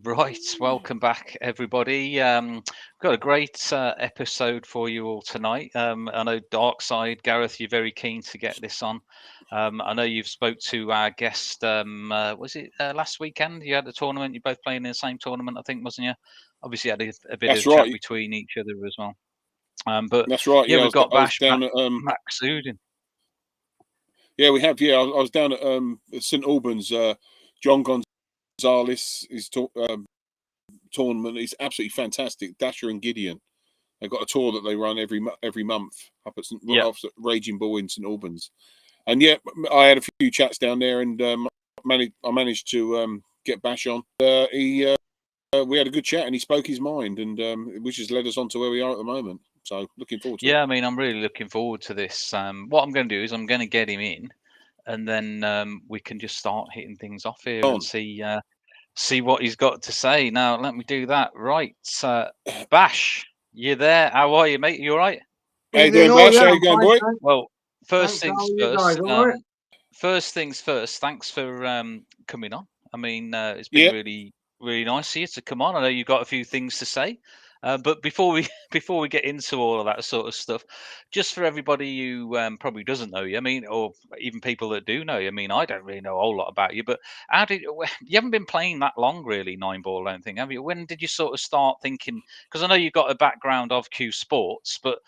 Right, welcome back, everybody. Got a great episode for you all tonight. I know Darkside, Gareth, you're very keen to get this on. I know you've spoke to our guest. Was it last weekend? You had a tournament. You're both playing in the same tournament, I think, wasn't you? Obviously, had a bit That's of chat right. between each other as well. But That's right. yeah, Yeah, we've got I was Bash down at Maqsood. yeah, we have. Yeah, I was down at St Albans. John Gonzalez tournament is absolutely fantastic. Dasher and Gideon. They've got a tour that they run every month up at Yeah. Raging Bull in St Albans. And yeah, I had a few chats down there, and I managed to get Bash on. We had a good chat, and he spoke his mind, and which has led us on to where we are at the moment. So looking forward to it. Yeah, I mean, I'm really looking forward to this. What I'm going to do is I'm going to get him in, and then we can just start hitting things off here and see what he's got to say. Now, let me do that. Right, Bash, you there? How are you, mate? You all right? How you doing, Bash? How you going, boy? Well, first Thanks, how things are you guys? first. All right? First things first. Thanks for coming on. I mean, it's been Yeah. really nice of you to come on. I know you've got a few things to say, but before we before we get into all of that sort of stuff, just for everybody who probably doesn't know you, I mean, or even people that do know you, I mean, I don't really know a whole lot about you, but you haven't been playing that long, really, nine ball, I don't think, have you? When did you sort of start thinking? Because I know you've got a background of Q Sports, but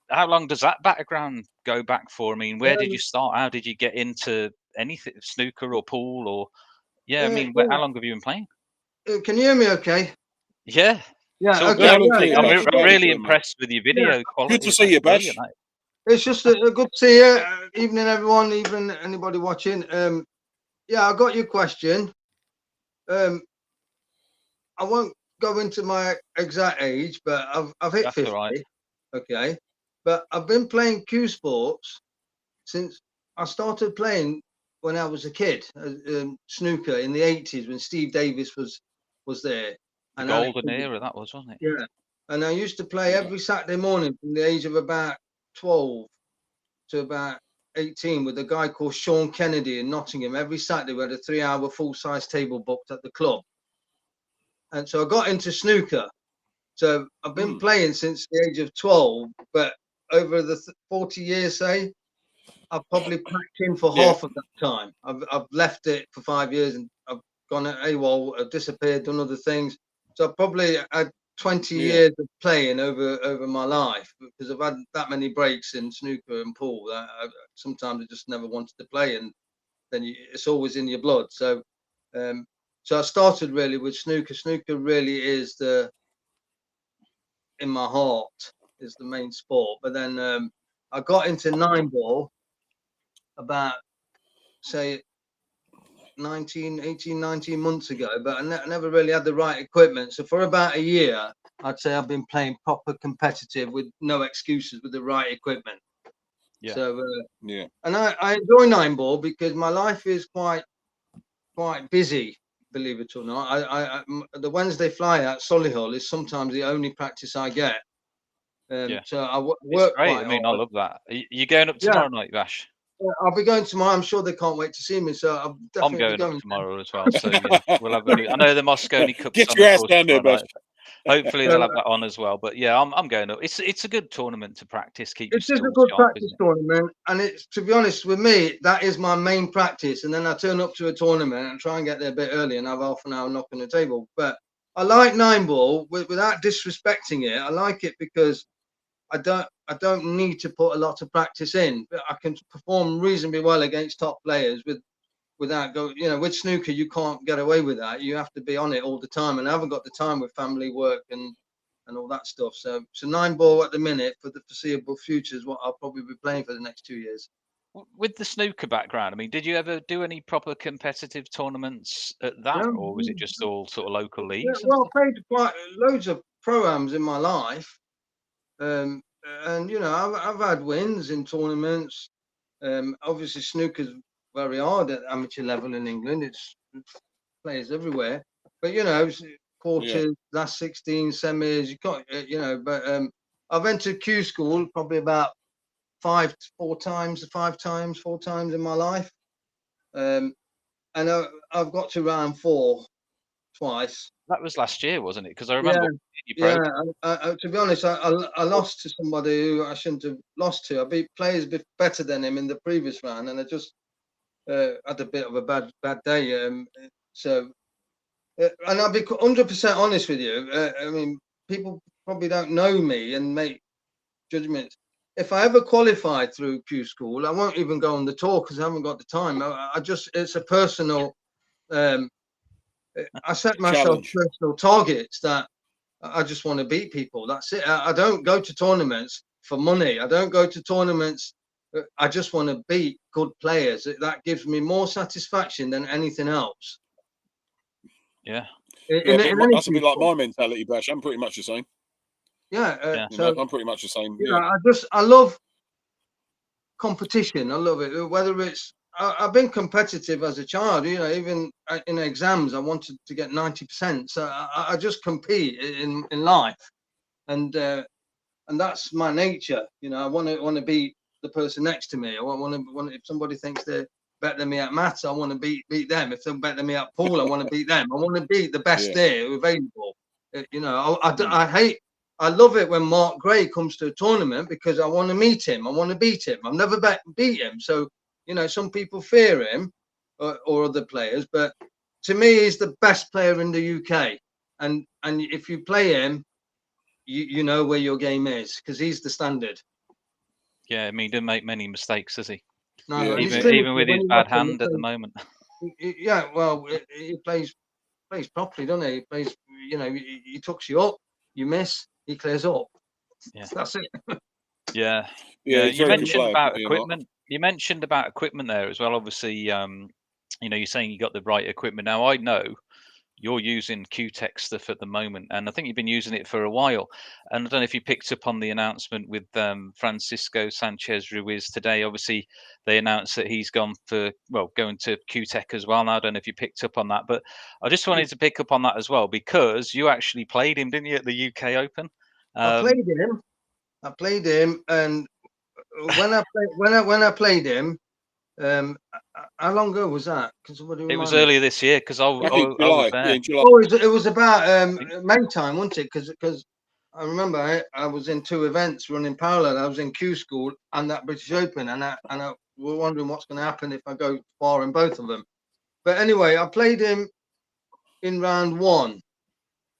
how long does that background go back for? I mean, where did you start? How did you get into anything, snooker or pool or? Yeah, I mean, how long have you been playing? Can you hear me okay? Yeah, it's Yeah, all okay. good. Loud and clear, I'm, Bash. I'm Loud and really clear, mate. impressed with your video Good quality. to see you, Brilliant, Bash. mate. It's just a good to see you. Evening, everyone, even anybody watching. Yeah, I got your question. I won't go into my exact age, but I've hit That's 50. all right. Okay. But I've been playing Q Sports since I started playing when I was a kid, snooker in the 80s when Steve Davis was there. The And golden era, that was, wasn't it? yeah. And I used to play every Saturday morning from the age of about 12 to about 18 with a guy called Sean Kennedy in Nottingham. Every Saturday we had a 3-hour full-size table booked at the club. And so I got into snooker. So I've been playing since the age of 12, but over the 40 years, say, I've probably packed in for half of that time. I've left it for 5 years and I've gone AWOL, I've disappeared, done other things. So I've probably had 20 years of playing over my life because I've had that many breaks in snooker and pool that sometimes I just never wanted to play, and then it's always in your blood. So I started really with snooker. Snooker really is in my heart is the main sport. But then I got into 9-ball about say 19 months ago, but I never really had the right equipment. So for about a year, I'd say I've been playing proper competitive with no excuses with the right equipment. Yeah. So and I enjoy 9-ball because my life is quite busy, believe it or not. The Wednesday fly out Solihull is sometimes the only practice I get. So I work great. quite I mean, hard. I love that. Are you going up tomorrow night, Bash? I'll be going tomorrow. I'm sure they can't wait to see me. So I'm definitely I'm going up tomorrow as well. So yeah, we'll have I know the Moscone Cup's Get on, your of ass course, down there, tomorrow Bash. night. Hopefully they'll have that on as well. But yeah, I'm going up. It's a good tournament to practice, keep your It is a skills good sharp, practice isn't it? tournament, and it's, to be honest with me, that is my main practice. And then I turn up to a tournament and try and get there a bit early and have half an hour knock on the table. But I like 9-ball without disrespecting it. I like it because I don't need to put a lot of practice in, but I can perform reasonably well against top players without going. With snooker you can't get away with that. You have to be on it all the time, and I haven't got the time with family, work, and all that stuff. So 9-ball at the minute for the foreseeable future is what I'll probably be playing for the next 2 years. With the snooker background, I mean, did you ever do any proper competitive tournaments at that, or was it just all sort of local leagues? Well, I played quite loads of pro-ams in my life, and I've had wins in tournaments. Obviously, snooker's very hard at amateur level in England. It's players everywhere, but quarters, last 16, semis. You can't, But I've entered Q school probably about 4 times in my life, and I've got to round 4 twice. That was last year, wasn't it? Because I Yeah, remember you yeah. broke. To be honest, I lost to somebody who I shouldn't have lost to. I beat players better than him in the previous round, and I just had a bit of a bad day. So, and I'll be 100% honest with you. I mean, people probably don't know me and make judgments. If I ever qualified through Q School, I won't even go on the tour because I haven't got the time. I just, it's a personal. I set myself Challenge. personal targets that I just want to beat people. That's it. I don't go to tournaments for money. I don't go to tournaments. I just want to beat good players. That gives me more satisfaction than anything else. Yeah. That's a bit like my mentality, Bash. I'm pretty much the same. Yeah. So I'm pretty much the same. Yeah. I love competition. I love it. Whether it's I've been competitive as a child. You know, even in exams, I wanted to get 90%. So I just compete in life, and that's my nature. You know, I want to beat the person next to me. I want to if somebody thinks they're better than me at maths, I want to beat them. If they're better than me at pool, I want to beat them. I want to beat the best there available. You know, I love it when Mark Gray comes to a tournament because I want to meet him. I want to beat him. I've never beat him. So, you know, some people fear him or other players, but to me, he's the best player in the UK. And if you play him, you know where your game is because he's the standard. Yeah, I mean, he didn't make many mistakes, does he? No, even with his bad hand at the moment. Yeah, well, he plays properly, doesn't he? He plays, you know, he tucks you up, you miss, he clears up. Yeah, that's it. Yeah. You mentioned about equipment. You mentioned about equipment there as well. Obviously, you know, you're saying you got the right equipment. Now, I know you're using Q-Tech stuff at the moment, and I think you've been using it for a while. And I don't know if you picked up on the announcement with Francisco Sanchez Ruiz today. Obviously, they announced that he's going to Q-Tech as well. Now, I don't know if you picked up on that, but I just wanted to pick up on that as well because you actually played him, didn't you, at the UK Open? I played him, and when I played him, how long ago was that? It was earlier this year because I was there. In July. Oh, it was about May time, wasn't it? Because I remember I was in two events running parallel. I was in Q School and that British Open, and I were wondering what's going to happen if I go far in both of them. But anyway, I played him in round one.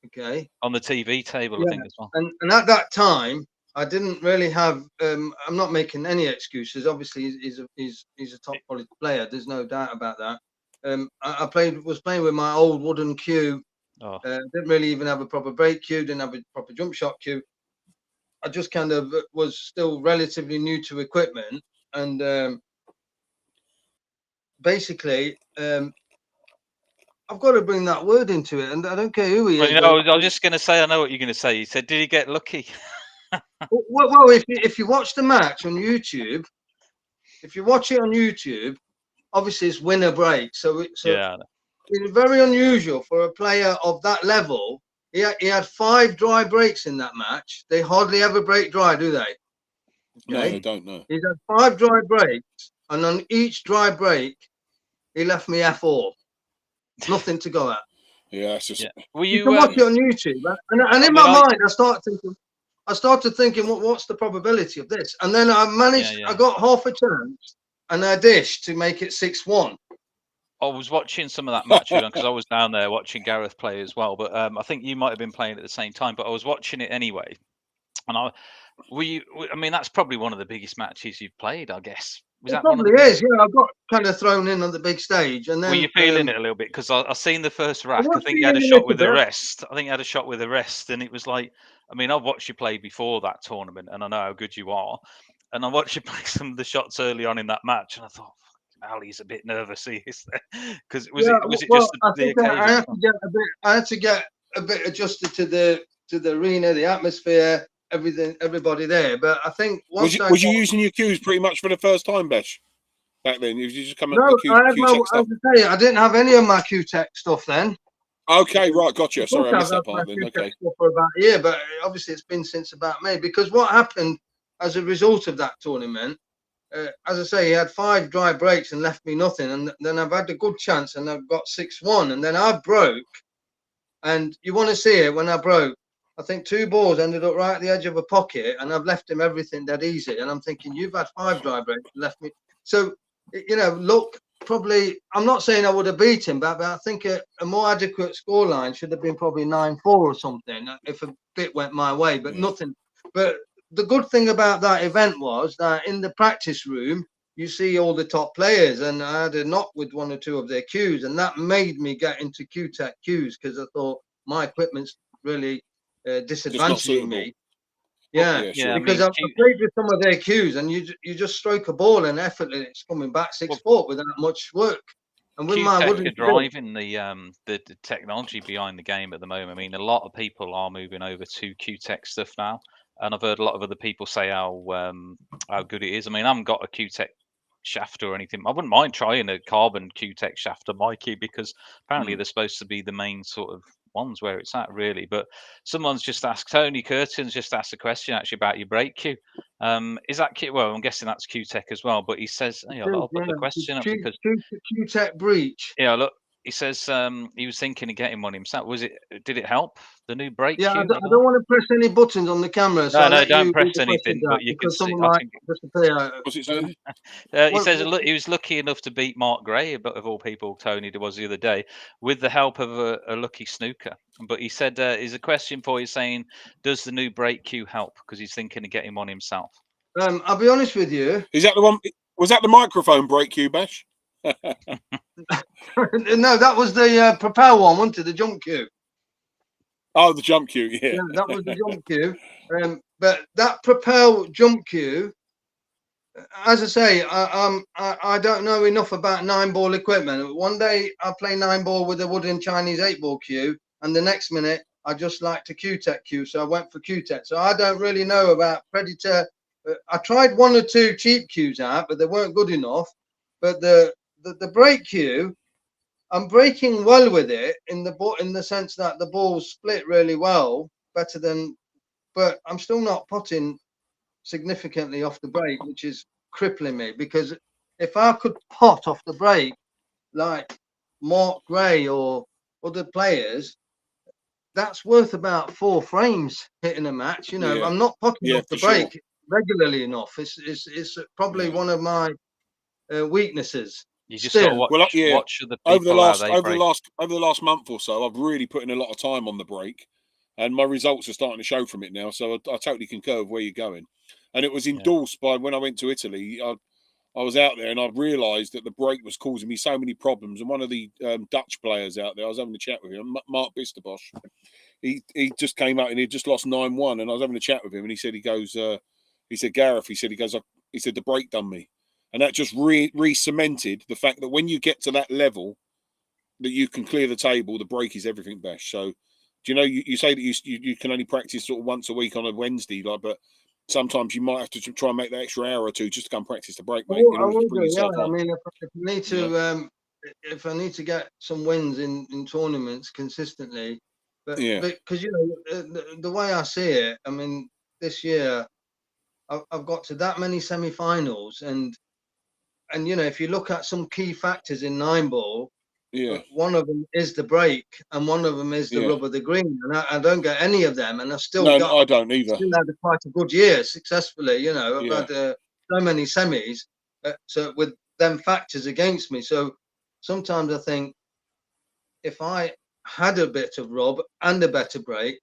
Okay. On the TV table, I think as well. And at that time, I didn't really have. I'm not making any excuses. Obviously, he's a top quality player. There's no doubt about that. I was playing with my old wooden cue. Didn't really even have a proper break cue. Didn't have a proper jump shot cue. I just kind of was still relatively new to equipment, and basically, I've got to bring that word into it, and I don't care who he is. You know, I was just going to say, I know what you're going to say. You said, "Did he get lucky?" Well, if you watch the match on YouTube, if you watch it on YouTube, obviously it's winner break. So it's very unusual for a player of that level. He had 5 dry breaks in that match. They hardly ever break dry, do they? Okay. No, they don't. No. He's had 5 dry breaks, and on each dry break, he left me F4. Nothing to go at. Yeah, it's just. You can watch it on YouTube, and in my mind, I started thinking, what's the probability of this? And then I managed. I got half a chance, and I dished to make it 6-1. I was watching some of that match because I was down there watching Gareth play as well. But I think you might have been playing at the same time. But I was watching it anyway, and I mean, that's probably one of the biggest matches you've played, I guess. It probably is. Yeah, I got kind of thrown in on the big stage, and then. Were you feeling it a little bit? Because I seen the first rack. I think he had a shot with the rest. And it was like, I mean, I've watched you play before that tournament, and I know how good you are. And I watched you play some of the shots early on in that match, and I thought, Ali's a bit nervous. Because was it just the occasion? I had to get a bit adjusted to the arena, the atmosphere. Everybody there, but I think was you using your cues pretty much for the first time, Bash? Back then, you just come up with I didn't have any of my Q-Tech stuff then. Okay, right, gotcha. Sorry, I missed that part then. Okay, for about a year, but obviously it's been since about May. Because what happened as a result of that tournament, as I say, he had 5 dry breaks and left me nothing, and then I've had a good chance, and I've got 6-1, and then I broke, And you want to see it when I broke. I think 2 balls ended up right at the edge of a pocket, and I've left him everything dead easy. And I'm thinking, you've had 5 dry breaks and left me. So, look, probably, I'm not saying I would have beat him, but I think a more adequate scoreline should have been probably 9-4 or something if a bit went my way, but nothing. But the good thing about that event was that in the practice room, you see all the top players, and I had a knock with 1 or 2 of their cues, and that made me get into Q-Tech cues because I thought my equipment's really disadvantaging me. Yeah, yeah. Because I've played with some of their cues, and you just stroke a ball and effortlessly it's coming back 6 foot without much work. And with my wooden are driving the technology behind the game at the moment. I mean, a lot of people are moving over to Q-Tech stuff now, and I've heard a lot of other people say how good it is. I mean, I haven't got a Q-Tech shaft or anything. I wouldn't mind trying a carbon Q-Tech shaft on my cue because apparently they're supposed to be the main sort of ones where it's at, really. But someone's just asked, Tony Curtin's just asked a question actually about your brake cue. Is that Q? Well, I'm guessing that's Q-Tech as well. But he says, I'll put the question up because Q-Tech breach. Yeah, look, he says he was thinking of getting one himself. Did it help the new brake cue? I don't want to press any buttons on the camera. So no, don't press anything. But you can see. What's it saying? He says he was lucky enough to beat Mark Gray, but of all people, Tony was the other day, with the help of a lucky snooker. But he said, "Is a question for you saying, does the new brake cue help? Because he's thinking of getting one himself." I'll be honest with you. Is that the one? Was that the microphone brake cue, Bash? No, that was the propel one, wasn't it? The jump cue. Oh, the jump cue, yeah. That was the jump cue. But that propel jump cue, as I say, I don't know enough about 9-ball equipment. One day I play 9-ball with a wooden Chinese 8-ball cue, and the next minute I just liked a Q-Tech cue, so I went for Q-Tech. So I don't really know about Predator. I tried 1 or 2 cheap cues out, but they weren't good enough. But the brake cue, I'm breaking well with it in the sense that the ball's split really well, better than, but I'm still not putting significantly off the break, which is crippling me. Because if I could pot off the break like Mark Gray or other players, that's worth about 4 frames hitting a match. I'm not potting off the break regularly enough. It's probably one of my weaknesses. You just got to watch the people over the last month or so. I've really put in a lot of time on the break, and my results are starting to show from it now. So I totally concur with where you're going. And it was endorsed by when I went to Italy. I was out there and I realised that the break was causing me so many problems. And one of the Dutch players out there, I was having a chat with him, Mark Bisterbosch. He just came out and he just lost 9-1, and I was having a chat with him, and he said Gareth, he said the break done me. And that just re-cemented the fact that when you get to that level, that you can clear the table, the break is everything, Bash. So, do you know, you say that you can only practice sort of once a week on a Wednesday, but sometimes you might have to try and make that extra hour or 2 just to come practice the break, mate. I mean, if I need to get some wins in tournaments consistently, but because the way I see it, I mean, this year I've got to that many semi-finals, and if you look at some key factors in 9-ball, one of them is the break, and one of them is the rub of the green, and I don't get any of them, and I don't either. Still had quite a good year successfully. I've had so many semis, so with them factors against me. So sometimes I think if I had a bit of rub and a better break,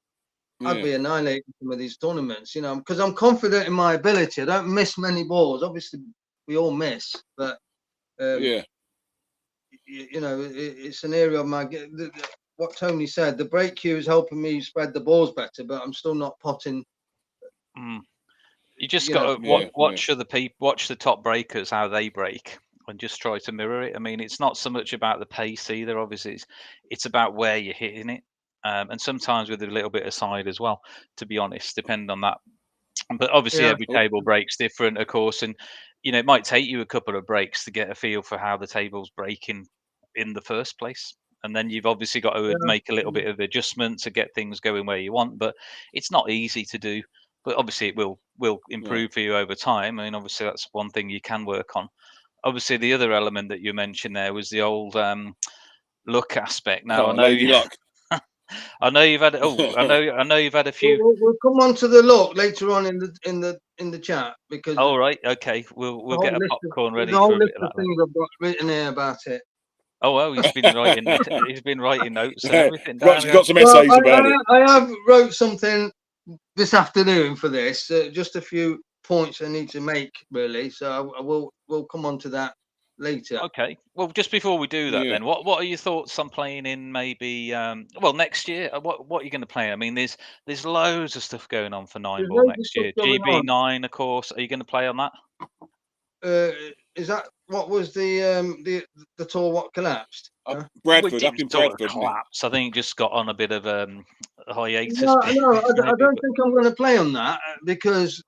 I'd be annihilating some of these tournaments. Because I'm confident in my ability. I don't miss many balls. Obviously, we all miss, but it's an area of my what Tony said. The break cue is helping me spread the balls better, but I'm still not potting. You just got to watch other people, watch the top breakers, how they break, and just try to mirror it. I mean, it's not so much about the pace either. Obviously, it's about where you're hitting it, and sometimes with a little bit of side as well. To be honest, depending on that. But obviously, every table break's different, of course, and it might take you a couple of breaks to get a feel for how the table's breaking in the first place. And then you've obviously got to make a little bit of adjustment to get things going where you want. But it's not easy to do. But obviously, it will improve for you over time. I mean, obviously, that's one thing you can work on. Obviously, the other element that you mentioned there was the old luck aspect. Now, I know luck. I know you've had. Oh, I know you've had a few. We'll come on to the look later on in the chat, because All right, okay. We'll get a popcorn there's ready a whole for a list bit of of that. Then. things I've got written here about it. Oh well, he's been writing. He's been writing notes and everything You've down. got some Well, essays about it. I have wrote something this afternoon for this. Just a few points I need to make, really. So we'll come on to that later. Okay. Well, just before we do that, Yeah. then, what are your thoughts on playing in maybe well next year? What are you going to play? I mean, there's loads of stuff going on for nine There's ball loads of next stuff year. going on. GB9, of course. Are you going to play on that? Is that what was the tour what collapsed? Yeah? Bradford, up in Sort of Bradford. collapse. I think it just got on a bit of hiatus. No, I maybe, don't but- think I'm going to play on that, because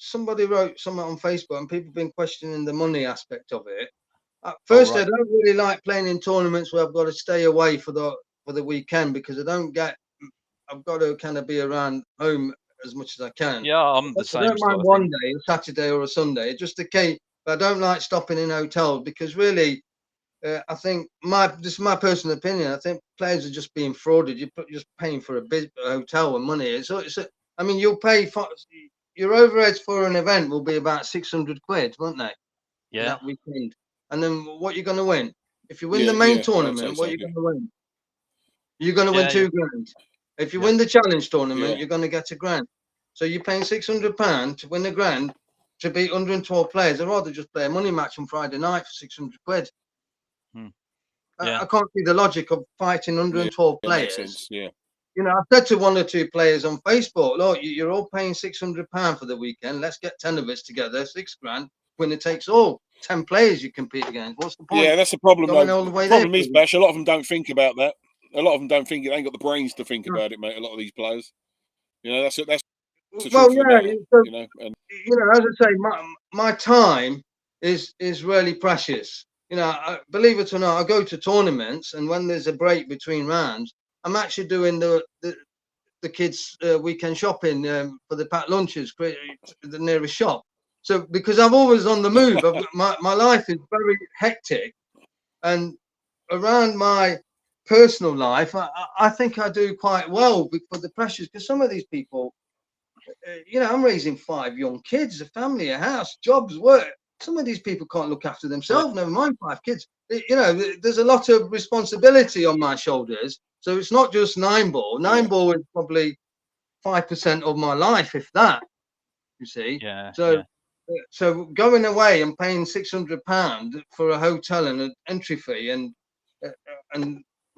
somebody wrote something on Facebook and people have been questioning the money aspect of it. Firstly, right. I don't really like playing in tournaments where I've got to stay away for the weekend, because I've got to kind of be around home as much as I can. Yeah, I'm the I same don't sort mind of one thing. day, a Saturday or a Sunday, just a case. But I don't like stopping in hotels, because really, I think this is my personal opinion. I think players are just being frauded. You're just paying for a hotel and money. I mean, you'll pay for your overheads for an event will be about 600 quid, won't they? Yeah. That weekend. And then what you're going to win? If you win the main tournament, what are you going to win? You're going to win Yeah, £2,000. If you Yeah. win the challenge tournament, Yeah. you're going to get £1,000. So you're paying £600 to win £1,000 to beat 112 players. I'd rather just play a money match on Friday night for 600 quid. Yeah. I can't see the logic of fighting 112 That makes players. sense. Yeah. You know, I've said to one or two players on Facebook, look, you're all paying £600 for the weekend. Let's get 10 of us together, £6,000. Winner takes all. 10 players you compete against. What's the point? Yeah, that's the problem, Going though. all the way The problem there, is, Bash, a lot of them don't think about that. A lot of them don't think, they ain't got the brains to think about it, mate, a lot of these players. You know, that's the well, truth of the matter, so, you know. And as I say, my time is really precious. You know, believe it or not, I go to tournaments, and when there's a break between rounds, I'm actually doing the kids' weekend shopping for the packed lunches, the nearest shop. So because I'm always on the move, I've got, my life is very hectic, and around my personal life, I think I do quite well for the pressures, because some of these people, I'm raising 5 young kids, a family, a house, jobs, work. Some of these people can't look after themselves, never mind 5 kids. There's a lot of responsibility on my shoulders. So it's not just 9 ball. 9 ball is probably 5% of my life, if that, you see. Yeah. So going away and paying £600 for a hotel and an entry fee, and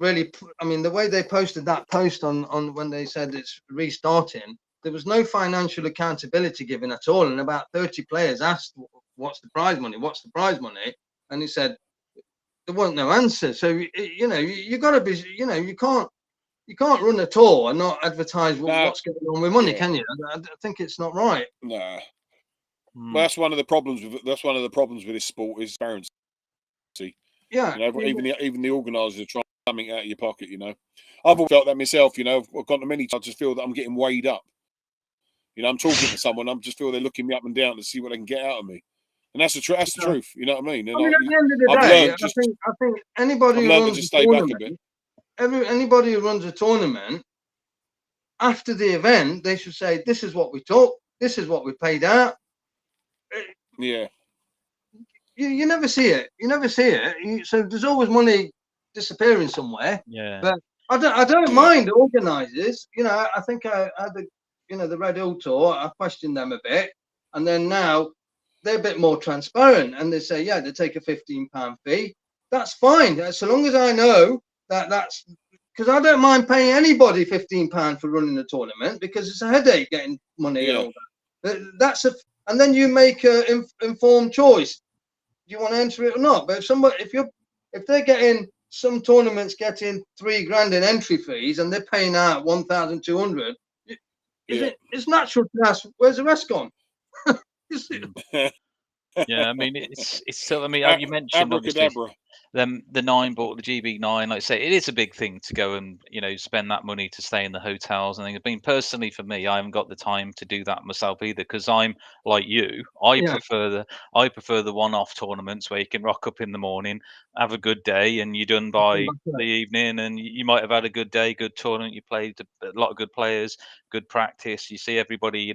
really, I mean, the way they posted that post on when they said it's restarting, there was no financial accountability given at all. And about 30 players asked, what's the prize money? What's the prize money? And he said, there wasn't no answer. So, you got to be, you can't run a tour and not advertise what's going on with money, can you? I think it's not right. nah. Well, that's one of the problems with this sport is transparency. Yeah. Even the organisers are trying something out of your pocket. I've all felt that myself. I've gone to many times. I just feel that I'm getting weighed up. I'm talking to someone. I just feel they're looking me up and down to see what they can get out of me, and that's the truth. You know what I mean? And at the end of the day, I think anybody who runs a tournament, anybody who runs a tournament, after the event, they should say, "This is what we took. This is what we paid out." Yeah. You never see it. So there's always money disappearing somewhere. Yeah. But I don't mind organisers. I think I had the Red Hill tour. I questioned them a bit, and then now they're a bit more transparent, and they say, yeah, they take a £15 fee. That's fine, so long as I know that's because I don't mind paying anybody £15 for running a tournament, because it's a headache getting money and all that. And then you make an informed choice. Do you want to enter it or not? But if they're getting, some tournaments getting £3,000 in entry fees and they're paying out 1,200, it's natural to ask, where's the rest gone? Yeah, I mean, it's still. I mean, you mentioned abracadabra. then the 9 ball, the GB9, like I say, it is a big thing to go and spend that money to stay in the hotels and things. I mean, personally for me, I haven't got the time to do that myself either, because I'm like you. Yeah. I prefer the one-off tournaments where you can rock up in the morning, have a good day, and you're done by the evening, and you might have had a good day, good tournament. You played a lot of good players, good practice. You see everybody,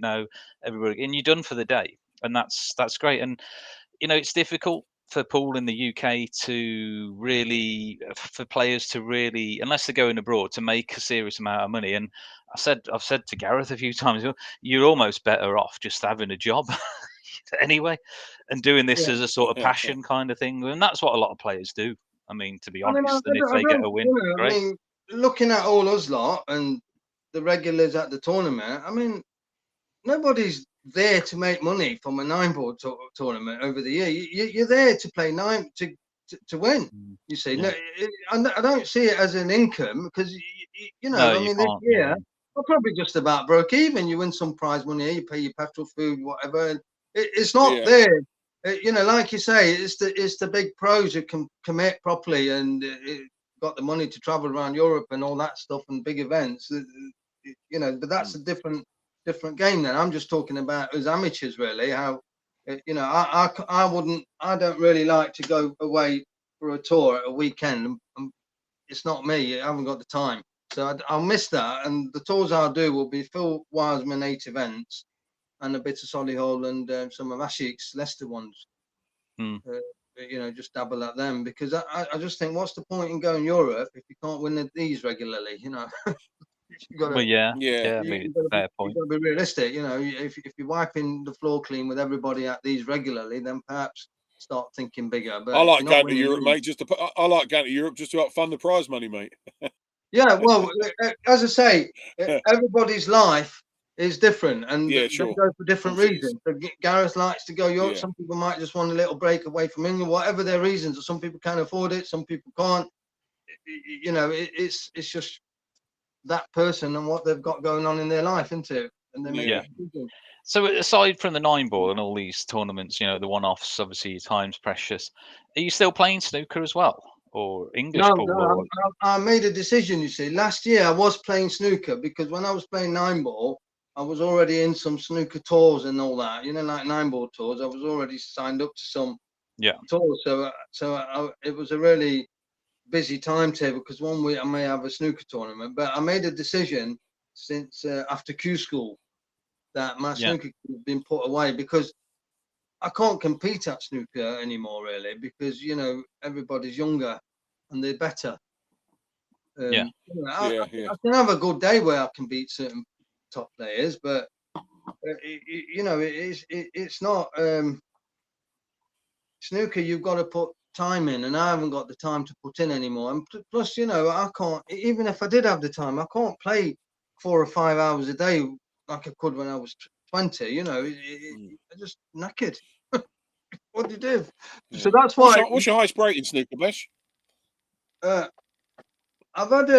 everybody, and you're done for the day, and that's great. And it's difficult for pool in the UK to really, for players to really, unless they're going abroad, to make a serious amount of money. And I've said to Gareth a few times, you're almost better off just having a job anyway, and doing this as a sort of passion kind of thing. And that's what a lot of players do. I mean, to be honest, and if they get a win, great. I mean, looking at all us lot and the regulars at the tournament, I mean, nobody's there to make money from a 9-ball tournament over the year. You're there to play 9 to win. You see, Yeah. no, I don't see it as an income, because No, I mean, this year I probably just about broke even. You win some prize money, you pay your petrol, food, whatever. It's not there. Like you say, it's the big pros who can commit properly and got the money to travel around Europe and all that stuff and big events. But that's a different game. Then I'm just talking about as amateurs, really. How I don't really like to go away for a tour at a weekend. It's not me. I haven't got the time, so I'll miss that. And the tours I'll do will be Phil Wiseman 8 events and a bit of Solihull and some of Ashik's Leicester ones. Just dabble at them, because I just think, what's the point in going Europe if you can't win these regularly? You gotta, I mean, fair point. You've got to be realistic. If you're wiping the floor clean with everybody at these regularly, then perhaps start thinking bigger. But I like going to Europe, mate. I like going to Europe just to fund the prize money, mate. Yeah, well, as I say, everybody's life is different, and they go for different reasons. So Gareth likes to go Europe. Some people might just want a little break away from England, whatever their reasons. Some people can afford it, some people can't. It's just that person and what they've got going on in their life, isn't it? And they make So aside from the 9-ball and all these tournaments, the one-offs, obviously your time's precious. Are you still playing snooker as well, or English pool? No, I made a decision. You see, last year I was playing snooker, because when I was playing 9-ball, I was already in some snooker tours and all that. Like 9-ball tours. I was already signed up to some tours, so it was a really busy timetable, because 1 week I may have a snooker tournament. But I made a decision since after Q school that my snooker has been put away, because I can't compete at snooker anymore, really, because everybody's younger and they're better. I can have a good day where I can beat certain top players, but it's not snooker. You've got to put time in, and I haven't got the time to put in anymore. And plus, I can't, even if I did have the time, I can't play 4 or 5 hours a day like I could when I was 20. I just knackered. What do you do? So that's why. What's your highest break in snooker, Bash? I've had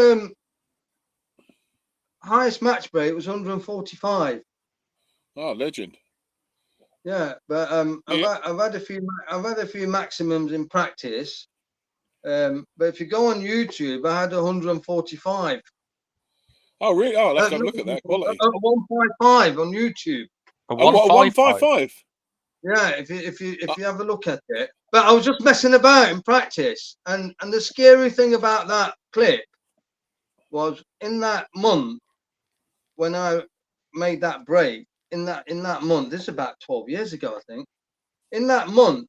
highest match break was 145. Oh, legend. Yeah, but I've had a few maximums in practice. But if you go on YouTube, I had 145. Oh, really? Oh, let's have a look at that quality. 155 on YouTube. A 155. Yeah, if you have a look at it. But I was just messing about in practice, and the scary thing about that clip was, in that month when I made that break, in that month, this is about 12 years ago, I think. In that month,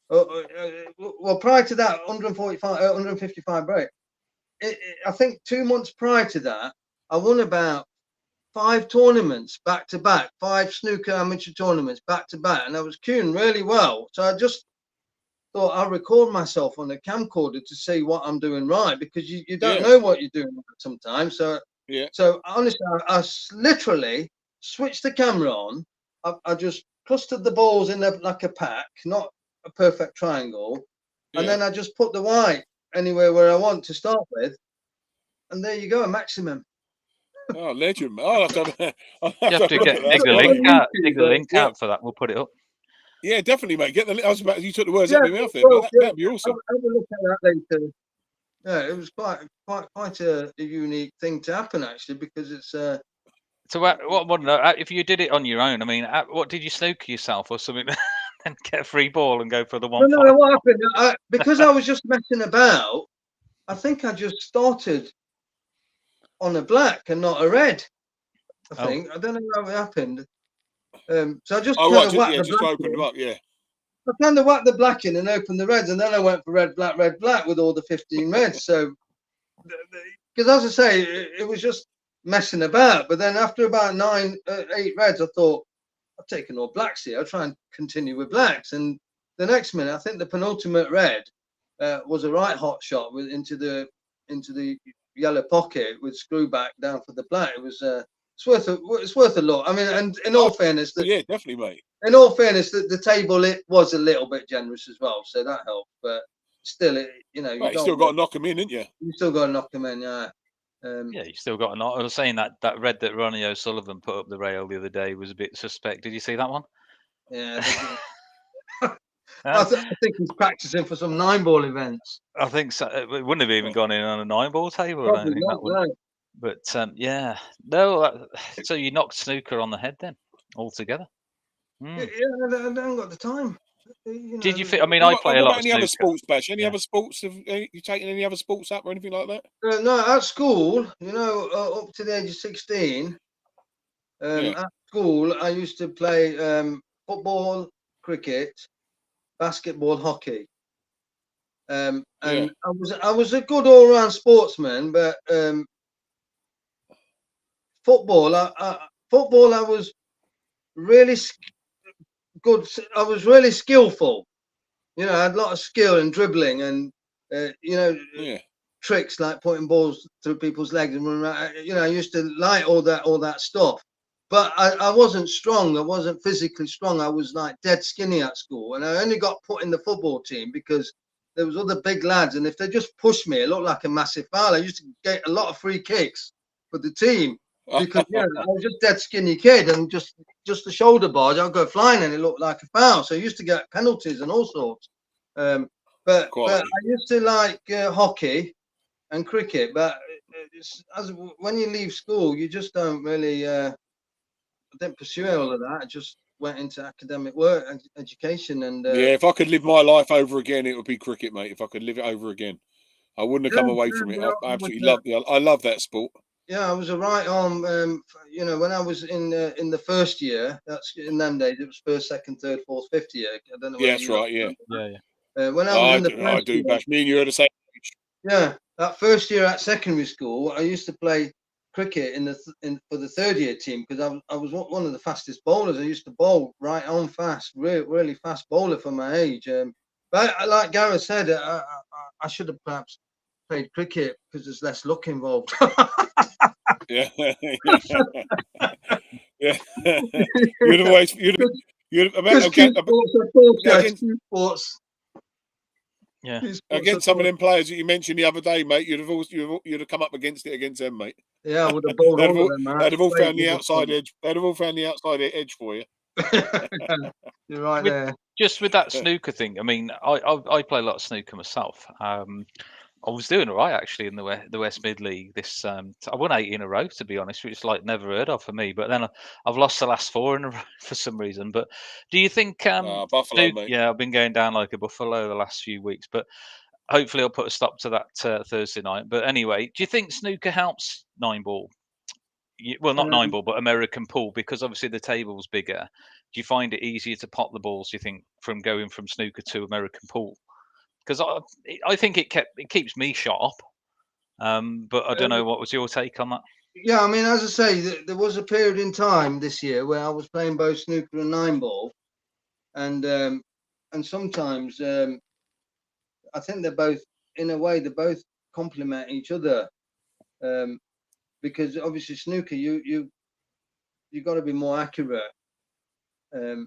well, prior to that 155 break, I think 2 months prior to that, I won about 5 tournaments back to back, 5 snooker amateur tournaments back to back, and I was queuing really well. So I just thought I'll record myself on the camcorder to see what I'm doing right, because you don't know what you're doing sometimes. So honestly, I literally switched the camera on. I just clustered the balls in like a pack, not a perfect triangle, and then I just put the white anywhere where I want to start with, and there you go, a maximum. Oh, legend! I'll have to you have to dig the link out for that. We'll put it up. Yeah, definitely, mate. Get the. I was about. You took the words Yeah, out of my mouth there, well, but yeah, that'd be awesome. have a look at that later. Yeah, it was quite a unique thing to happen actually, because it's So what I want to know, if you did it on your own, I mean, what did you snooker yourself or something, and get a free ball and go for the 1-5? no, what happened? Because I was just messing about. I think I just started on a black and not a red. I Oh. think I don't know how it happened. So I just Oh, kind right. of whacked the Just to black open them in. up. Yeah. I kind of whacked the black in and opened the reds, and then I went for red, black with all the 15 reds. So, because as I say, it was just messing about. But then after about 8 reds, I thought I've taken all blacks here. I'll try and continue with blacks. And the next minute, I think the penultimate red was a right hot shot into the yellow pocket with screw back down for the black. It was it's worth a look. I mean, and in all fairness, Yeah, definitely, mate. in all fairness, the table it was a little bit generous as well, so that helped. But still, you know, Right, you still got to knock them in, ain't you? You still got to knock them in, yeah. Yeah, you still got a knock. I was saying that red that Ronnie O'Sullivan put up the rail the other day was a bit suspect. Did you see that one? Yeah. I think he's practicing for some 9-ball events. I think so. It wouldn't have even gone in on a 9-ball table. Probably I don't think not, that would. no. But yeah, no. So you knocked snooker on the head then, altogether. Yeah, I haven't got the time. You know, Did you? I mean, I play a lot of any snooker. other sports, Bash? Any other sports? Have you taken any other sports up or anything like that? no, at school, you know, up to the age of 16, at school, I used to play football, cricket, basketball, hockey. And I was a good all-round sportsman, but football, I was really good. I was really skillful. You know, I had a lot of skill in dribbling and you know, tricks like putting balls through people's legs and running around. You know, I used to like all that stuff. But I wasn't strong. I wasn't physically strong. I was like dead skinny at school, and I only got put in the football team because there was other big lads, and if they just pushed me, it looked like a massive foul. I used to get a lot of free kicks for the team because I was just dead skinny kid, and just the shoulder barge, I'd go flying, and it looked like a foul. So I used to get penalties and all sorts. But I used to like hockey and cricket, but when you leave school, you just don't really. I didn't pursue all of that. I just went into academic work and education. And if I could live my life over again, it would be cricket, mate. If I could live it over again, I wouldn't have come away from it. I absolutely love it. I love that sport. Yeah, I was a right arm. You know, when I was in the first year, that's in them days. It was first, second, third, fourth, fifth year. I don't know. Yeah, that's right. Yeah. When I was in the first I do, year, Bash. Me and you are the same age. Yeah, that first year at secondary school, I used to play cricket for the third year team because I was one of the fastest bowlers. I used to bowl right on fast, really fast bowler for my age. But like Gareth said, I should have perhaps played cricket because there's less luck involved. Yeah. You'd always sports. Yeah. Against some of them players that you mentioned the other day, mate, you'd have come up against them, mate. Yeah, I would have bowled all of them, man. They'd have all found the outside edge. They'd have all found the outside edge for you. You're right there. Just with that snooker thing, I mean, I play a lot of snooker myself. I was doing all right actually in the West Mid League. I won 8 in a row, to be honest, which is like never heard of for me. But then I've lost the last 4 in a row for some reason. But do you think Buffalo, mate? Yeah, I've been going down like a buffalo the last few weeks, but hopefully I'll put a stop to that Thursday night. But anyway, do you think snooker helps 9-ball? Well, not 9-ball, but American pool, because obviously the table's bigger. Do you find it easier to pot the balls, you think, from going from snooker to American pool? Because I think it keeps me sharp, but I don't know, what was your take on that? Yeah, I mean, as I say, there was a period in time this year where I was playing both snooker and 9-ball, and sometimes I think they're both, in a way, they both complement each other, because obviously snooker, you got to be more accurate, and